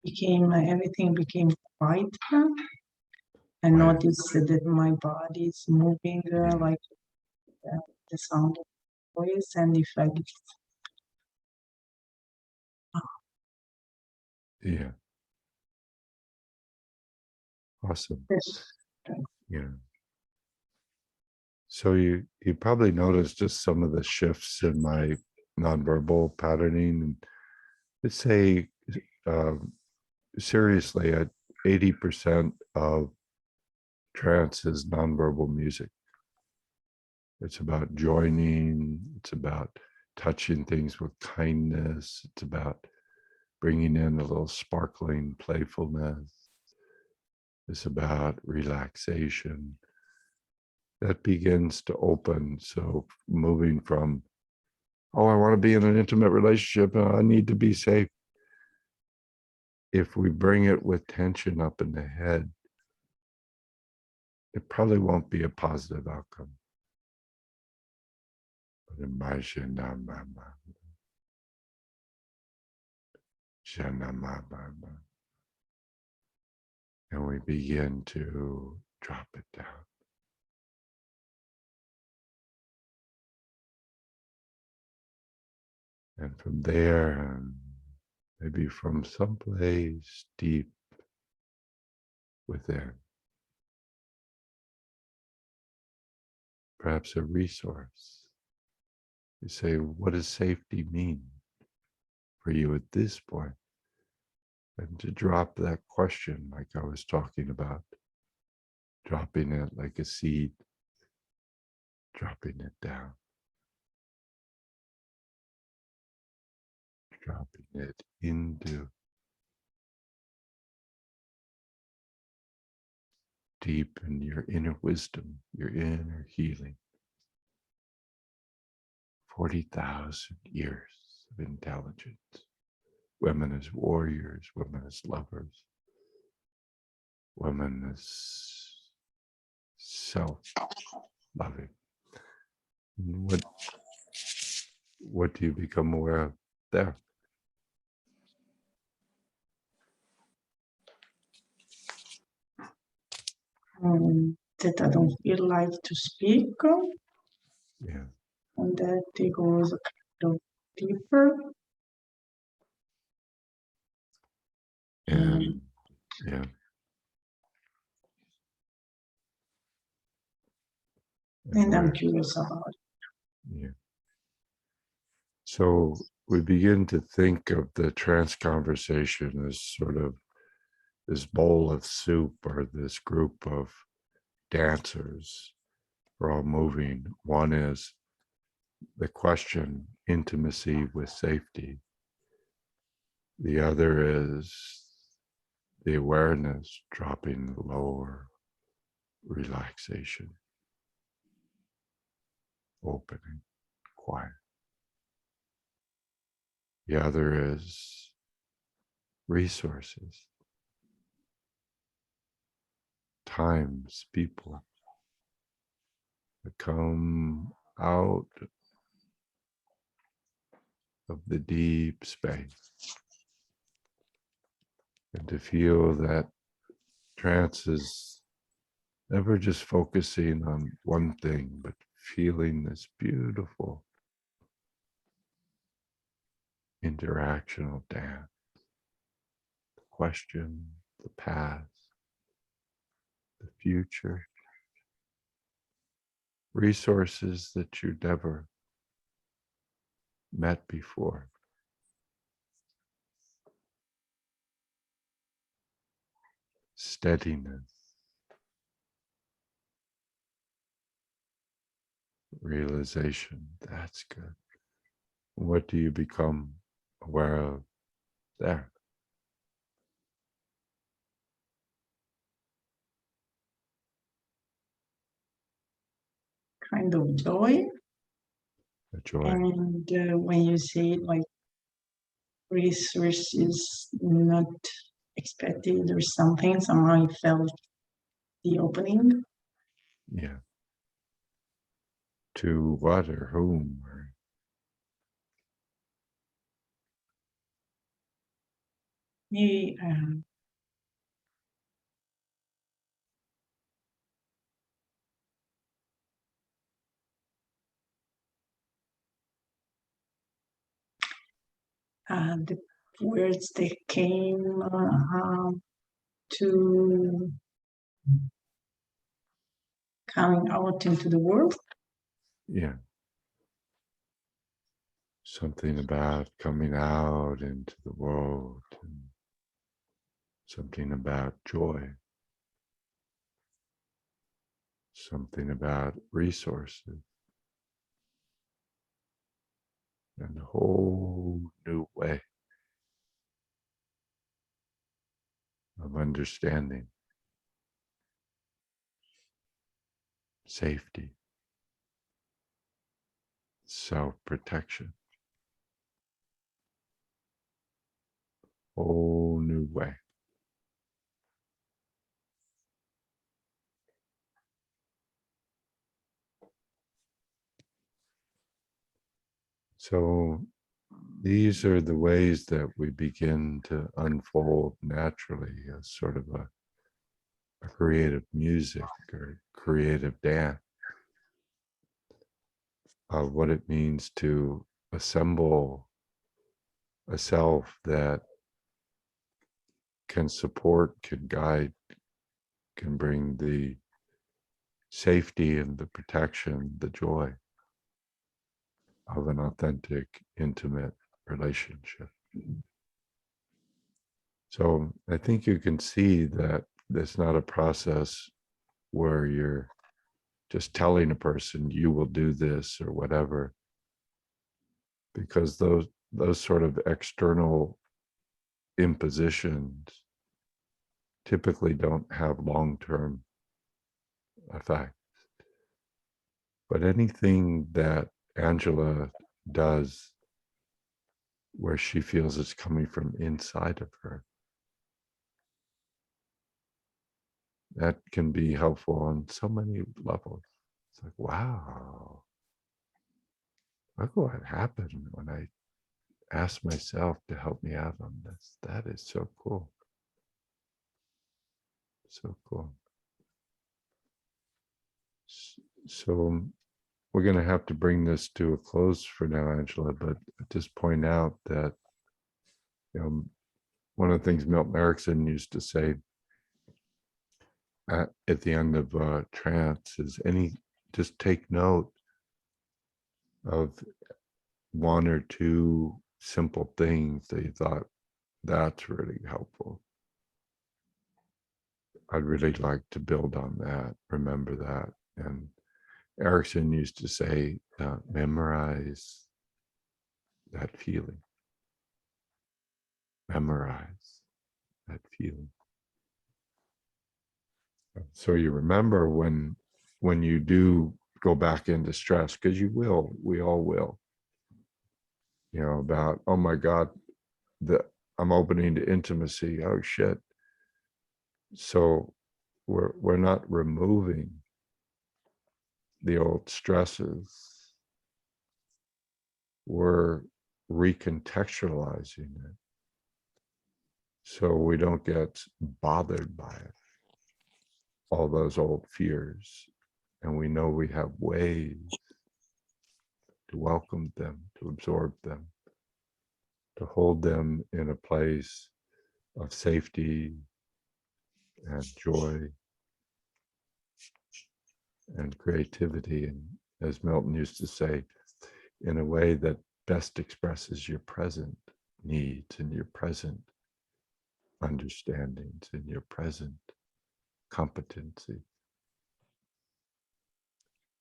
Everything became quiet. I Quiet. noticed that my body is moving like the sound of voice, and if I Yeah. Awesome. Yeah. So you probably noticed just some of the shifts in my nonverbal patterning. And let's say seriously, at 80% of trance is nonverbal music. It's about joining. It's about touching things with kindness. It's about bringing in a little sparkling playfulness. It's about relaxation. That begins to open. So moving from, oh, I want to be in an intimate relationship and I need to be safe. If we bring it with tension up in the head, it probably won't be a positive outcome. But imagine and we begin to drop it down. And from there, maybe from someplace deep within, perhaps a resource. You say, what does safety mean for you at this point? And to drop that question, like I was talking about, dropping it like a seed, dropping it down, dropping it into deep in your inner wisdom, your inner healing. 40,000 years of intelligence. Women as warriors, women as lovers, women as self-loving. What do you become aware of there? That I don't feel like to speak, Yeah. and that it goes kind of deeper. And yeah. And I'm curious about it. Yeah. So we begin to think of the trance conversation as sort of this bowl of soup or this group of dancers. We're all moving. One is the question, intimacy with safety. The other is the awareness, dropping lower, relaxation, opening, quiet. The other is resources, times, people that come out of the deep space and to feel that trance is never just focusing on one thing, but feeling this beautiful interactional dance. The question, the past, the future, resources that you never met before. Steadiness, realization, that's good. What do you become aware of there? Kind of joy. The joy. And when you say like resources not expected or something, somehow I felt the opening. Yeah. To what or whom? Or... Maybe the words that came to coming out into the world. Yeah. Something about coming out into the world, and something about joy, something about resources, and a whole new way of understanding safety, self-protection, whole new way. So these are the ways that we begin to unfold naturally as sort of a creative music or creative dance of what it means to assemble a self that can support, can guide, can bring the safety and the protection, the joy of an authentic, intimate relationship. So I think you can see that it's not a process where you're just telling a person you will do this or whatever, because those sort of external impositions typically don't have long-term effect. But anything that Angela does where she feels it's coming from inside of her, that can be helpful on so many levels. It's like, wow, look what happened when I asked myself to help me out on this. That is so cool. So cool. So we're going to have to bring this to a close for now, Angela, but just point out that, you know, one of the things Milton Erickson used to say at the end of trance is just take note of one or two simple things that you thought, that's really helpful. I'd really like to build on that, remember that. And Erickson used to say, memorize that feeling. Memorize that feeling. So you remember when you do go back into stress, because you will, we all will, you know, about, oh my God, I'm opening to intimacy, oh shit. So we're not removing the old stresses, we're recontextualizing it so we don't get bothered by it, all those old fears. And we know we have ways to welcome them, to absorb them, to hold them in a place of safety and joy and creativity. And as Milton used to say, in a way that best expresses your present needs and your present understandings and your present competency.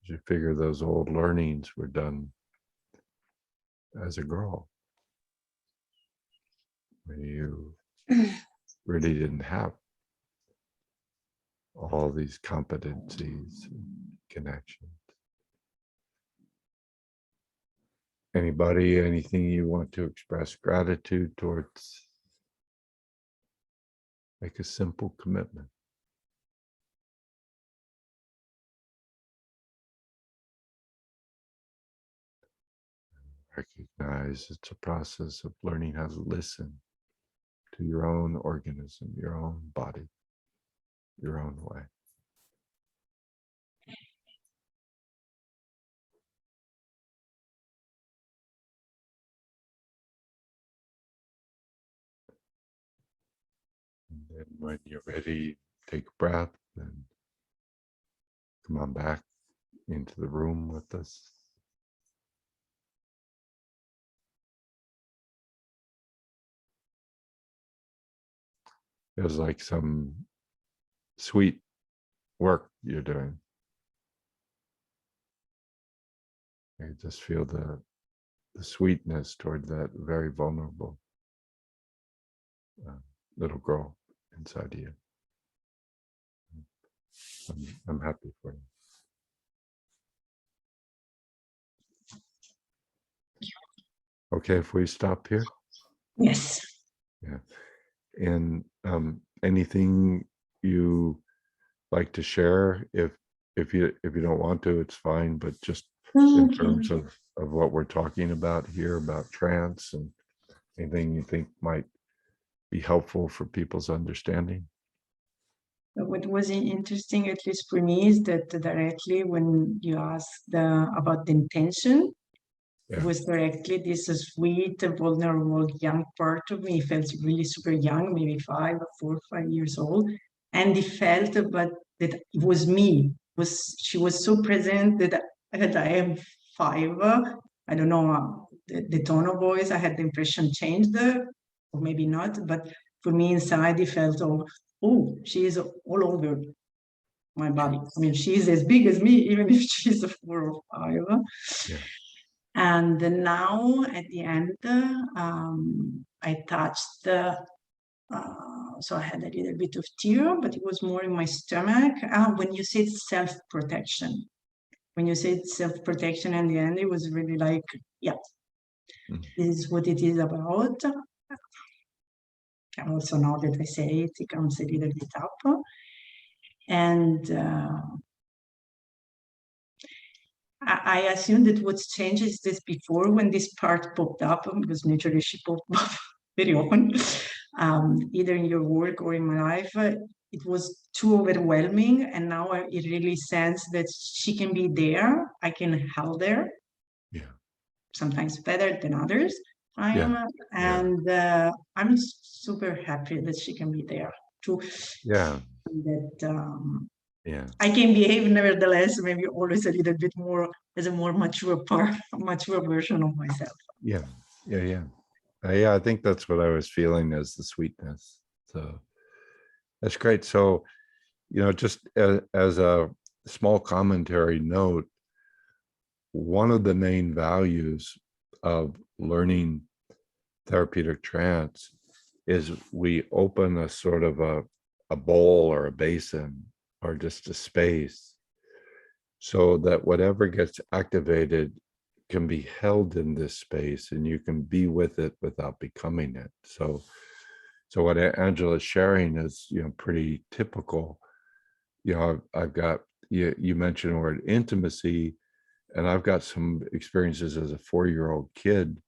You figure those old learnings were done as a girl, when you really didn't have all these competencies and connections. Anybody, anything you want to express gratitude towards? Make a simple commitment. Recognize it's a process of learning how to listen to your own organism, your own body, your own way. And then when you're ready, take a breath and come on back into the room with us. Feels like some sweet work you're doing. I just feel the sweetness toward that very vulnerable little girl inside you. I'm happy for you. Okay, if we stop here? Yes. Yeah. And anything you like to share? If you don't want to, it's fine, but just in terms of what we're talking about here, about trance, and anything you think might be helpful for people's understanding. What was interesting, at least for me, is that directly when you asked about the intention, it was directly this sweet, vulnerable young part of me. It felt really super young, maybe 4 or 5 years old, and it felt, but that it was me. She was so present that I am 5. I don't know the tone of voice. I had the impression changed, or maybe not. But for me, inside, it felt, oh, she is all over my body. I mean, she's as big as me, even if she's 4 or 5. Yeah. And now at the end, I touched so I had a little bit of tear, but it was more in my stomach. When you said self-protection, in the end, it was really like, yeah, this is what it is about. Also now that I say it, it comes a little bit up. And I assume that what's changed is this before, when this part popped up, because naturally she popped up very often, either in your work or in my life, it was too overwhelming. And now it really sense that she can be there. I can help her. Yeah. Sometimes better than others. And I'm super happy that she can be there too. Yeah. That Yeah. I can behave nevertheless, maybe always a little bit more as a more mature version of myself. Yeah. Yeah. I think that's what I was feeling as the sweetness. So that's great. So, just as a small commentary note, one of the main values of learning therapeutic trance is we open a sort of a bowl or a basin or just a space so that whatever gets activated can be held in this space and you can be with it without becoming it. So what Angela's sharing is, pretty typical. I've got, you mentioned the word intimacy, and I've got some experiences as a 4-year-old kid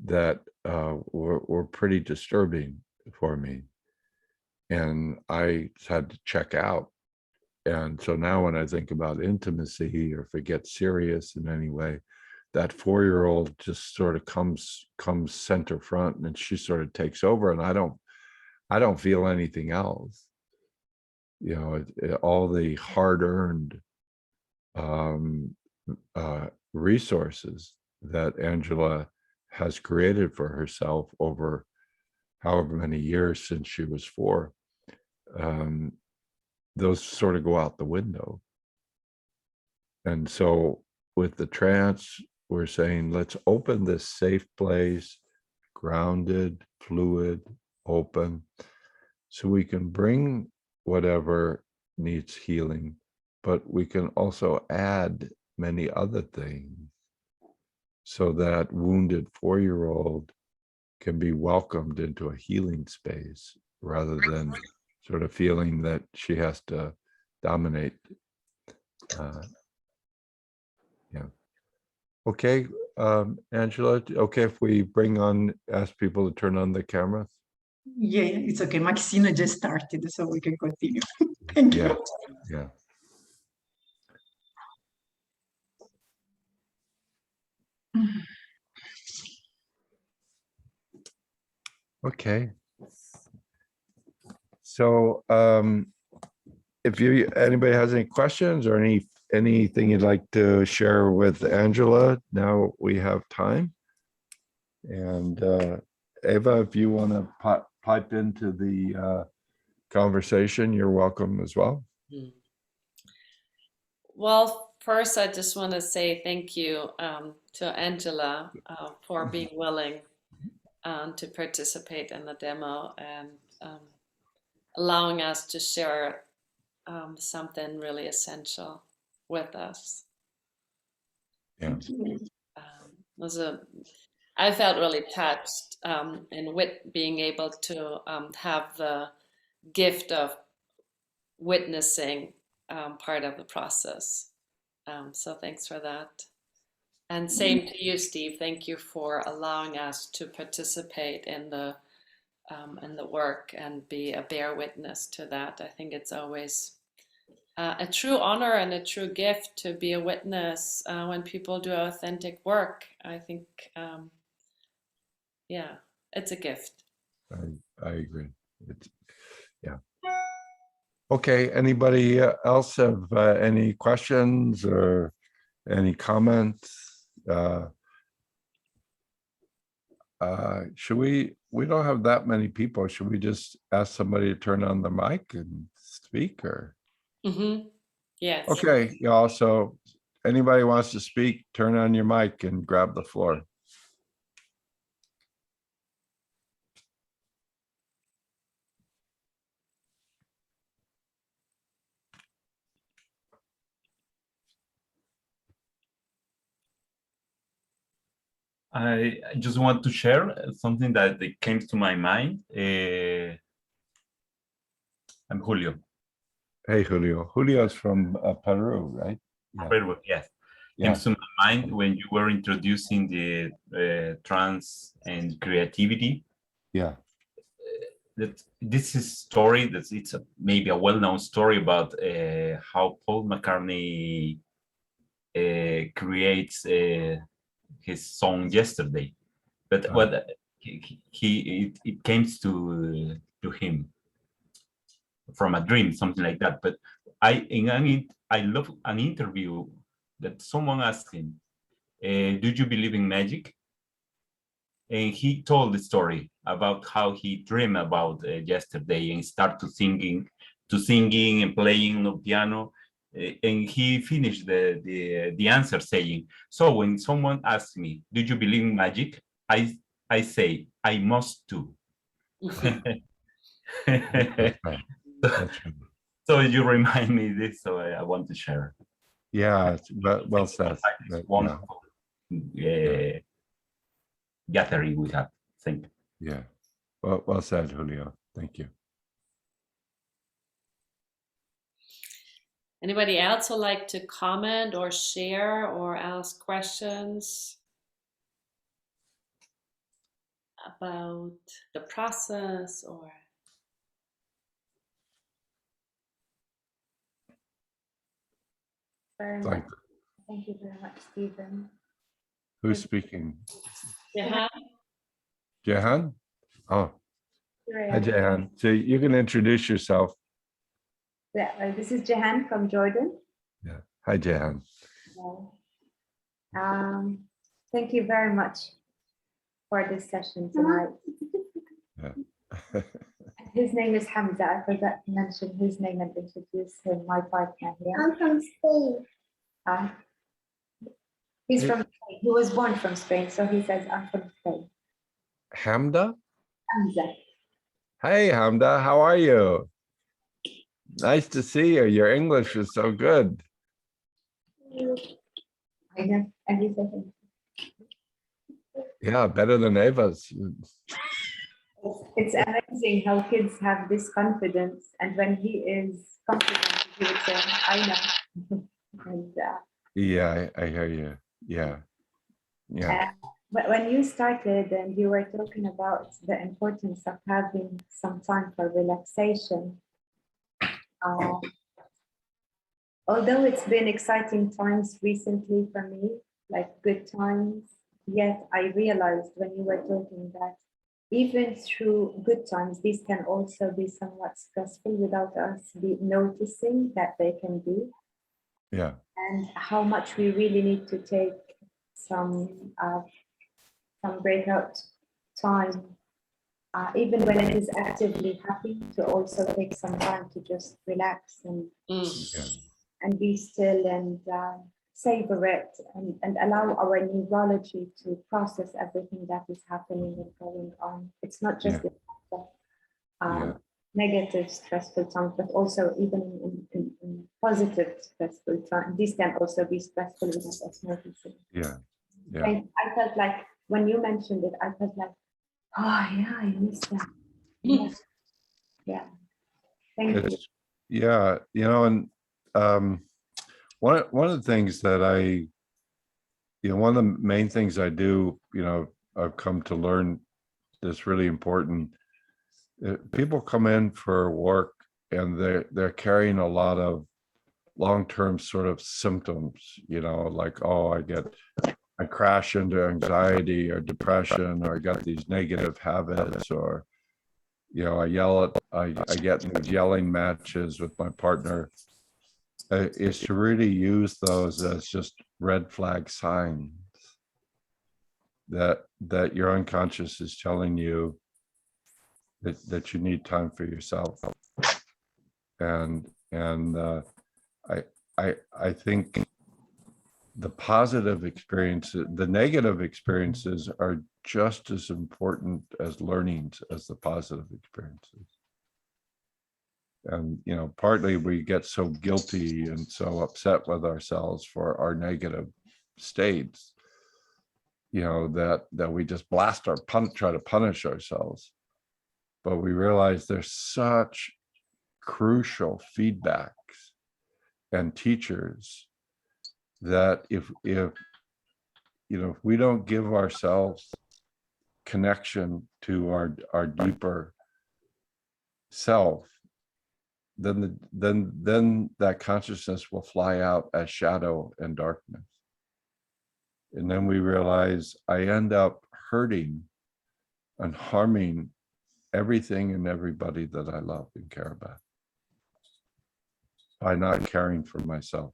that were pretty disturbing for me. And I had to check out. And so now when I think about intimacy, or if it gets serious in any way, that 4-year-old just sort of comes center front, and she sort of takes over, and I don't feel anything else. All the hard-earned resources that Angela has created for herself over however many years since she was 4, those sort of go out the window. And so with the trance, we're saying, let's open this safe place, grounded, fluid, open, so we can bring whatever needs healing, but we can also add many other things so that wounded 4-year-old can be welcomed into a healing space rather than sort of feeling that she has to dominate. Okay, Angela, okay if we ask people to turn on the cameras? Yeah, it's okay. Maxine just started, so we can continue. Thank you. Yeah. Okay. So if anybody has any questions or anything you'd like to share with Angela, now we have time. And Ava, if you want to pipe into the conversation, you're welcome as well. Well, first, I just want to say thank you to Angela for being willing to participate in the demo and allowing us to share something really essential with us. Yeah. I felt really touched and with being able to have the gift of witnessing part of the process. So thanks for that. And same to you, Steve. Thank you for allowing us to participate in the work and be a bear witness to that. I think it's always a true honor and a true gift to be a witness when people do authentic work. I think, yeah, it's a gift. I agree. Yeah. Okay. Anybody else have any questions or any comments? Should we don't have that many people. Should we just ask somebody to turn on the mic and speak or? Mm-hmm. Yes. Okay, y'all. So anybody wants to speak, turn on your mic and grab the floor. I just want to share something that came to my mind. I'm Julio. Hey, Julio. Julio's from Peru, right? Yeah. Peru, yes. Yeah. Came to my mind when you were introducing the trance and creativity. Yeah. That this is story that it's maybe a well-known story about how Paul McCartney creates his song Yesterday, but what it came to him from a dream, something like that. But I love an interview that someone asked him, "Do you believe in magic?" And he told the story about how he dreamed about yesterday and start to singing and playing the piano. And he finished the answer saying, "So when someone asks me, do you believe in magic? I say, I must too." That's right. So you remind me this, so I want to share. Yeah, well said. Wonderful gathering we have. Thank you. Yeah. Well said, Julio. Thank you. Anybody else would like to comment or share or ask questions about the process or? Thank you very much, Stephen. Who's speaking? Jehan? Jehan? Oh, hi, Jehan. So you can introduce yourself. Yeah, this is Jehan from Jordan. Yeah. Hi, Jehan. Thank you very much for this session tonight. Yeah. His name is Hamza. I forgot to mention his name and introduce him, my partner here. I'm from Spain. He's from Spain. He was born from Spain, so he says, I'm from Spain. Hamza? Hamza. Hey, Hamza, how are you? Nice to see you. Your English is so good. I know everything. Yeah, better than Eva's. It's amazing how kids have this confidence, and when he is confident, he would say, I know. And, yeah, I hear you. Yeah. Yeah. But when you started and you were talking about the importance of having some time for relaxation, although it's been exciting times recently for me, like good times, yet I realized when you were talking that even through good times, these can also be somewhat stressful without us noticing that they can be. Yeah. And how much we really need to take some breakout time, even when it is actively happy, to also take some time to just relax and be still and savor it and allow our neurology to process everything that is happening and going on. It's not just negative stressful times, but also even in positive stressful times. These can also be stressful without us noticing. Yeah. I felt like when you mentioned it, I felt like, oh yeah, I missed that. Yes. Yeah. Thank you. Yeah, and one of the things that one of the main things I do, I've come to learn that's really important. People come in for work and they're carrying a lot of long-term sort of symptoms, like, oh, I crash into anxiety or depression, or I got these negative habits, or I get in these yelling matches with my partner. Is to really use those as just red flag signs that your unconscious is telling you that you need time for yourself. And I think the positive experiences, the negative experiences are just as important as learnings as the positive experiences. And, partly we get so guilty and so upset with ourselves for our negative states, that we just try to punish ourselves. But we realize there's such crucial feedbacks and teachers that if we don't give ourselves connection to our deeper self, then that consciousness will fly out as shadow and darkness. And then we realize I end up hurting and harming everything and everybody that I love and care about by not caring for myself,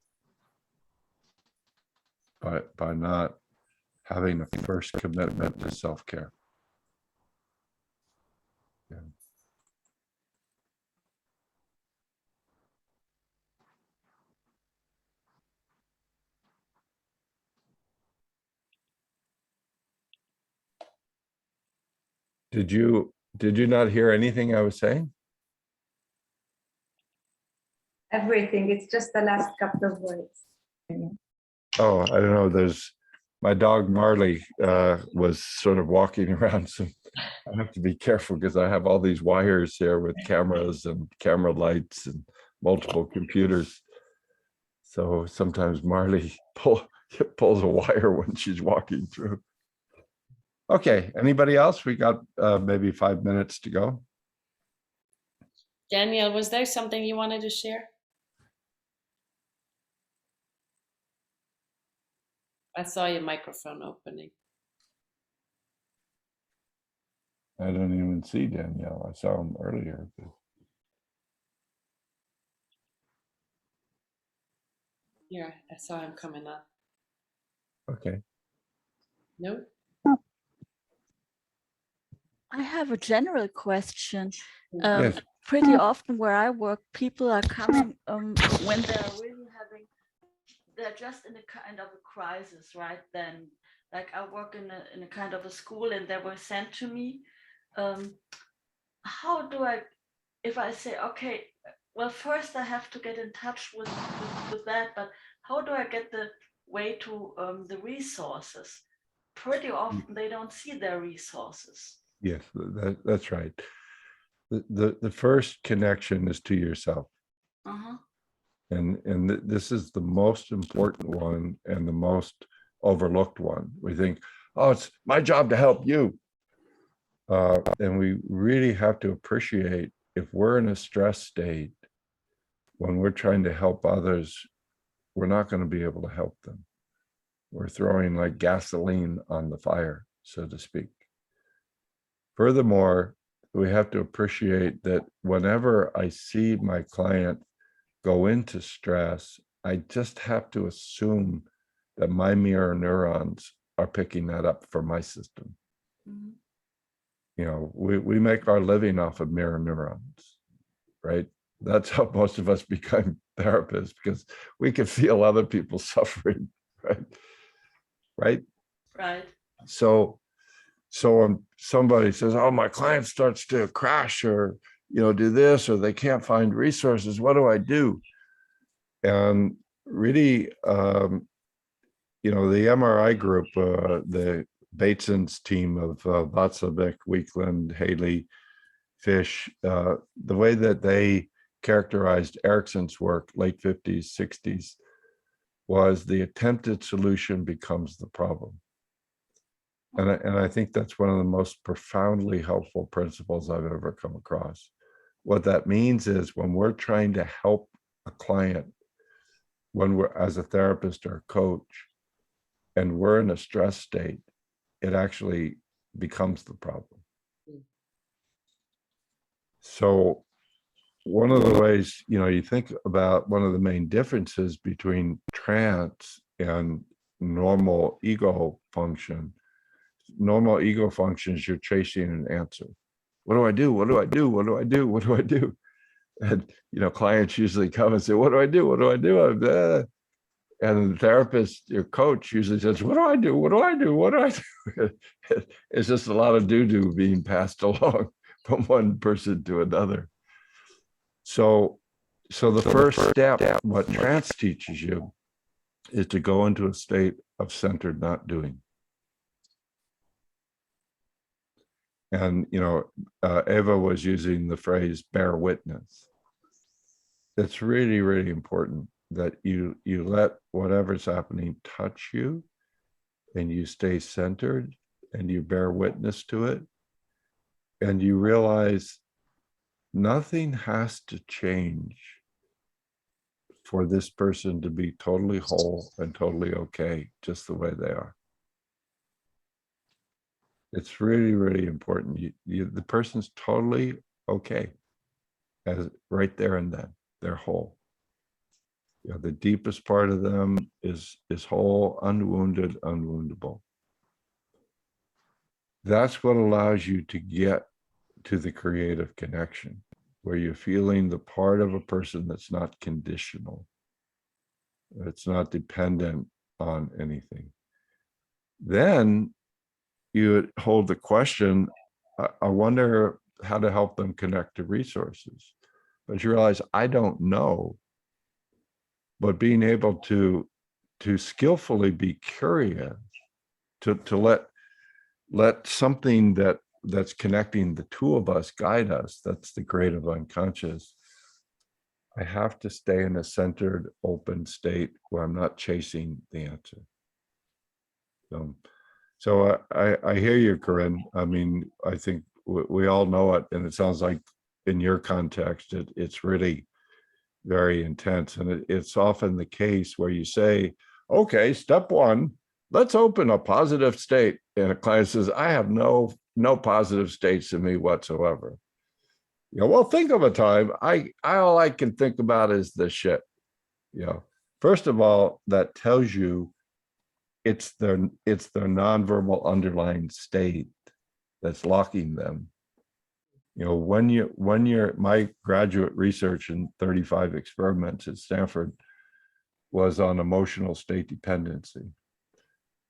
by not having a first commitment to self-care. Yeah. Did you not hear anything I was saying? Everything. It's just the last couple of words. Oh, I don't know. There's my dog Marley was sort of walking around, so I have to be careful because I have all these wires here with cameras and camera lights and multiple computers. So sometimes Marley pulls a wire when she's walking through. Okay, anybody else? We got maybe 5 minutes to go. Danielle, was there something you wanted to share? I saw your microphone opening. I don't even see Danielle. I saw him earlier. But... Here, I saw him coming up. Okay. No? I have a general question. Yes. Pretty often where I work, people are coming when they're really they're just in a kind of a crisis, right? Then, like I work in a kind of a school and they were sent to me. How do if I say, okay, well, first I have to get in touch with that, but how do I get the way to the resources? Pretty often they don't see their resources. Yes, that's right. The first connection is to yourself. Uh-huh. And this is the most important one and the most overlooked one. We think, oh, it's my job to help you. And we really have to appreciate if we're in a stress state, when we're trying to help others, we're not going to be able to help them. We're throwing like gasoline on the fire, so to speak. Furthermore, we have to appreciate that whenever I see my client go into stress, I just have to assume that my mirror neurons are picking that up for my system. Mhm. You know, we make our living off of mirror neurons, right? That's how most of us become therapists, because we can feel other people suffering, right? Right? Right. So when somebody says, oh, my client starts to crash, or, you know, do this, or they can't find resources, what do I do? And really, you know, the MRI group, the Bateson's team of Václavic, Weekland, Haley, Fish, the way that they characterized Erickson's work, late 50s, 60s, was the attempted solution becomes the problem. And I think that's one of the most profoundly helpful principles I've ever come across. What that means is when we're trying to help a client, when we're as a therapist or a coach, and we're in a stress state, it actually becomes the problem. So one of the ways, you know, you think about one of the main differences between trance and normal ego function. Normal ego functions, you're chasing an answer. What do I do? What do I do? What do I do? What do I do? And, you know, clients usually come and say, what do I do? What do I do? And the therapist, your coach, usually says, what do I do? What do I do? What do I do? It's just a lot of doo-doo being passed along from one person to another. So the first step, what trance teaches you, is to go into a state of centered not doing. And, you know, Eva was using the phrase bear witness. It's really, really important that you let whatever's happening touch you, and you stay centered, and you bear witness to it, and you realize nothing has to change for this person to be totally whole and totally okay, just the way they are. It's really, really important. The person's totally okay, as right there and then, they're whole. You know, the deepest part of them is whole, unwounded, unwoundable. That's what allows you to get to the creative connection, where you're feeling the part of a person that's not conditional. It's not dependent on anything. Then you hold the question, I wonder how to help them connect to resources. But you realize, I don't know. But being able to skillfully be curious, to let something that's connecting the two of us guide us, that's the creative unconscious. I have to stay in a centered, open state where I'm not chasing the answer. So I hear you, Corinne. I mean, I think we all know it, and it sounds like in your context, it's really very intense. And it's often the case where you say, okay, step one, let's open a positive state. And a client says, I have no positive states in me whatsoever. You know, well, think of a time, all I can think about is this shit. You know, first of all, that tells you it's their nonverbal underlying state that's locking them. You know, when you're my graduate research in 35 experiments at Stanford was on emotional state dependency,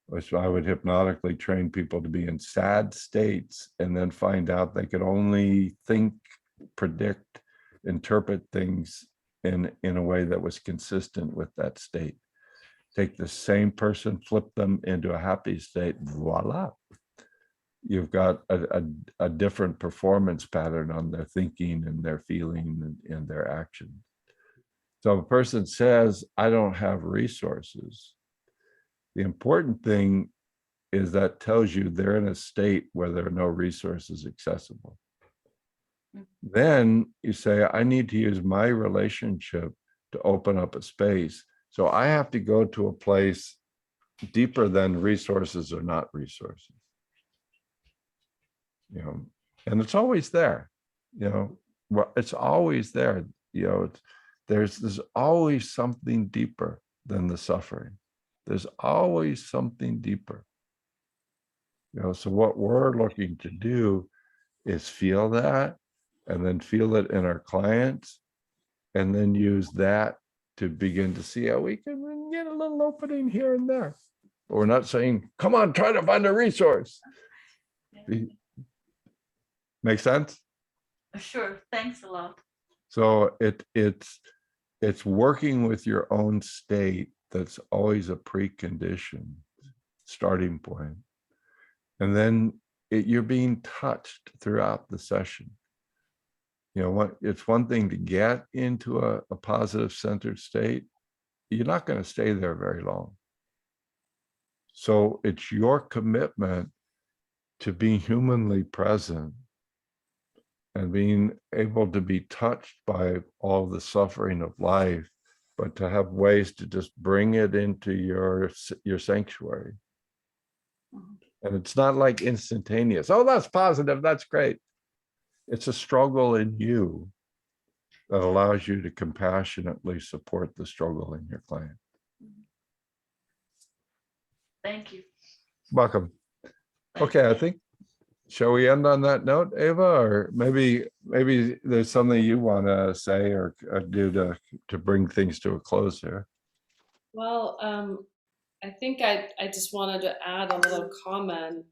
which I would hypnotically train people to be in sad states and then find out they could only think, predict, interpret things in a way that was consistent with that state. Take the same person, flip them into a happy state, voila. You've got a different performance pattern on their thinking and their feeling and their actions. So if a person says, I don't have resources, the important thing is that tells you they're in a state where there are no resources accessible. Then you say, I need to use my relationship to open up a space. So I have to go to a place deeper than resources or not resources. you know, and it's always there, you know, well, it's always there, you know, there's always something deeper than the suffering. There's always something deeper, you know. So what we're looking to do is feel that, and then feel it in our clients, and then use that to begin to see how we can get a little opening here and there. But we're not saying, come on, try to find a resource. Make sense? Sure, thanks a lot. So it's working with your own state that's always a precondition, starting point. And then you're being touched throughout the session. You know, it's one thing to get into a positive centered state. You're not going to stay there very long. So it's your commitment to being humanly present and being able to be touched by all the suffering of life, but to have ways to just bring it into your sanctuary. And it's not like instantaneous. Oh, that's positive. That's great. It's a struggle in you that allows you to compassionately support the struggle in your client. Thank you. Welcome. Thank Okay, I you. think, shall we end on that note, Ava? Or maybe there's something you want to say or do to bring things to a close here. Well, I think I just wanted to add a little comment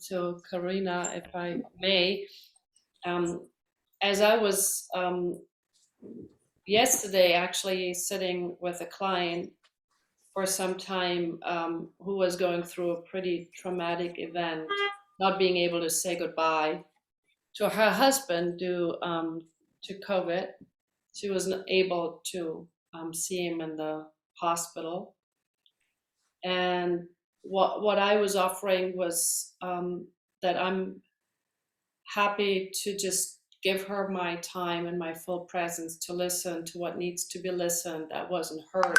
to Karina, if I may. As I was yesterday actually sitting with a client for some time who was going through a pretty traumatic event, not being able to say goodbye to her husband due to COVID. She wasn't able to see him in the hospital. And what I was offering was that I'm happy to just give her my time and my full presence to listen to what needs to be listened, that wasn't heard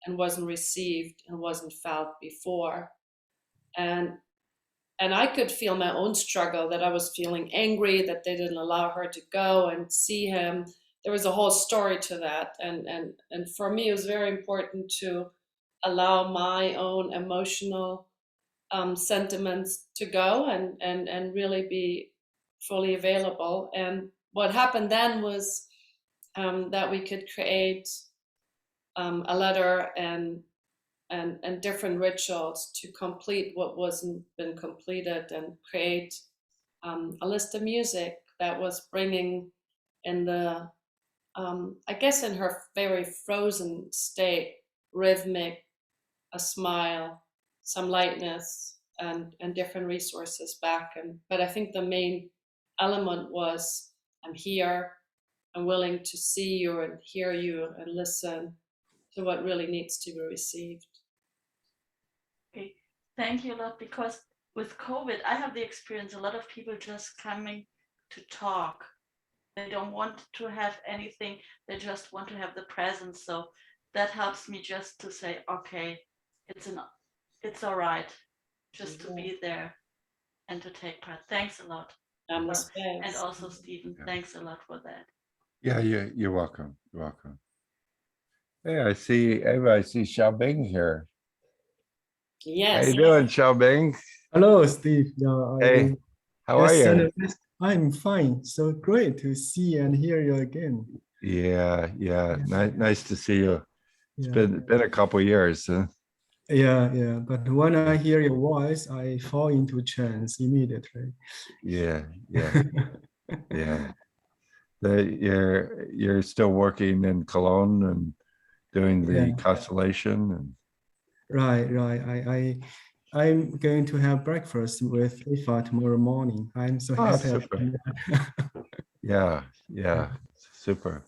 and wasn't received and wasn't felt before. And I could feel my own struggle, that I was feeling angry that they didn't allow her to go and see him. There was a whole story to that. And for me, it was very important to allow my own emotional sentiments to go and really be fully available. And what happened then was that we could create a letter and different rituals to complete what wasn't been completed, and create a list of music that was bringing in the I guess in her very frozen state, rhythmic, a smile, some lightness, and different resources back. But I think the main element was, I'm here, I'm willing to see you and hear you and listen to what really needs to be received. Okay, thank you a lot, because with COVID, I have the experience, a lot of people just coming to talk. They don't want to have anything, they just want to have the presence. So that helps me just to say, okay, it's all right just to be there and to take part. Thanks a lot. And also, Stephen, thanks a lot for that. Yeah, you're welcome. You're welcome. Hey, I see Ava, I see Xiaobing here. Yes. How you doing, Xiaobing? Hello, Steve. Yeah, Hey, how are you? I'm fine. So great to see and hear you again. Yeah. Nice to see you. It's Yeah. been a couple of years. Huh? Yeah. But when I hear your voice, I fall into trance immediately. Yeah. You're still working in Cologne and doing the constellation and Right. I'm going to have breakfast with Ifa tomorrow morning. I'm so happy. Super. Yeah. Super.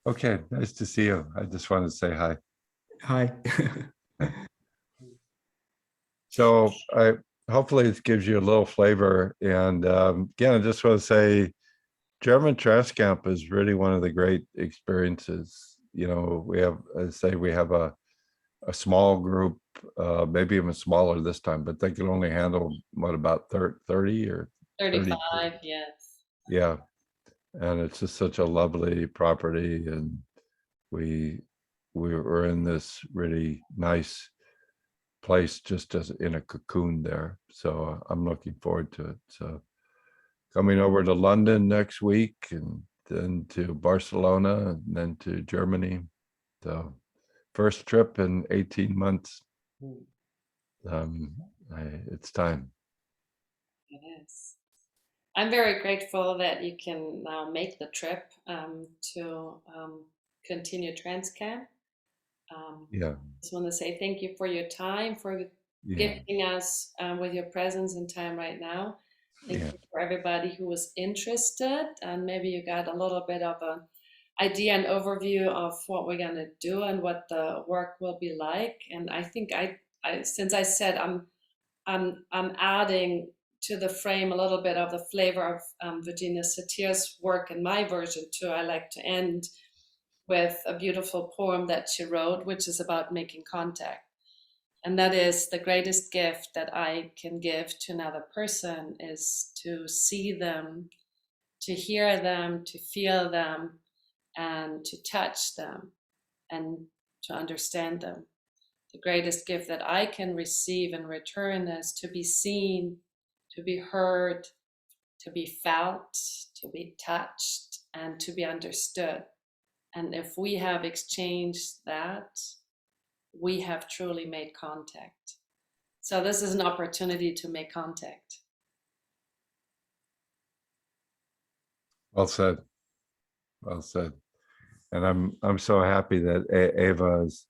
Okay, nice to see you. I just wanted to say hi. Hi. So hopefully it gives you a little flavor. And again, I just want to say German Trance Camp is really one of the great experiences. You know, we have a small group, maybe even smaller this time, but they can only handle about 30 or 35, yes. Yeah. And it's just such a lovely property, and we were in this really nice place, just as in a cocoon there. So I'm looking forward to it. So coming over to London next week, and then to Barcelona, and then to Germany. So first trip in 18 months. It's time. It is. I'm very grateful that you can now make the trip to continue TransCamp. Yeah. Just want to say thank you for your time, for Yeah. gifting us with your presence and time right now. Thank you for everybody who was interested, and maybe you got a little bit of an idea and overview of what we're going to do and what the work will be like. And I think I since I said I'm adding to the frame a little bit of the flavor of Virginia Satir's work in my version too. I like to end with a beautiful poem that she wrote, which is about making contact. And that is the greatest gift that I can give to another person, is to see them, to hear them, to feel them, and to touch them, and to understand them. The greatest gift that I can receive in return is to be seen, to be heard, to be felt, to be touched, and to be understood. And if we have exchanged that, we have truly made contact. So this is an opportunity to make contact. Well said. Well said. And I'm so happy that Eva is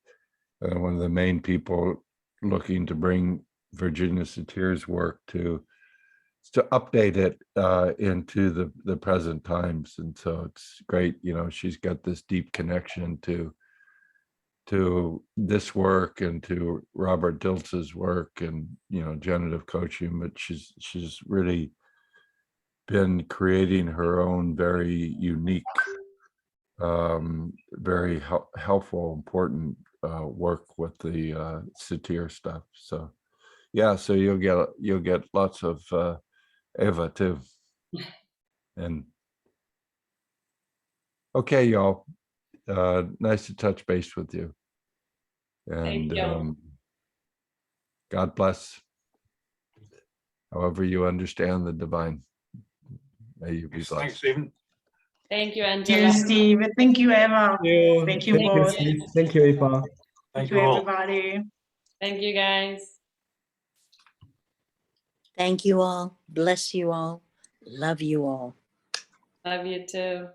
one of the main people looking to bring Virginia Satir's work to update it into the present times. And so it's great, she's got this deep connection to this work and to Robert Diltz's work and generative coaching, but she's really been creating her own very unique, very helpful, important work with the Satir stuff. So yeah, so you'll get lots of Eva too. And okay, y'all, nice to touch base with you. And Thank you. God bless. However you understand the divine, may you be blessed. Thanks, Stephen. Thank you, Thank you, Angela. Steve. Thank you, Eva. Thank you both. Steve. Thank you, Eva. Thank Thank you, you all. everybody. Thank you, guys. Thank you all. Bless you all. Love you all. Love you too.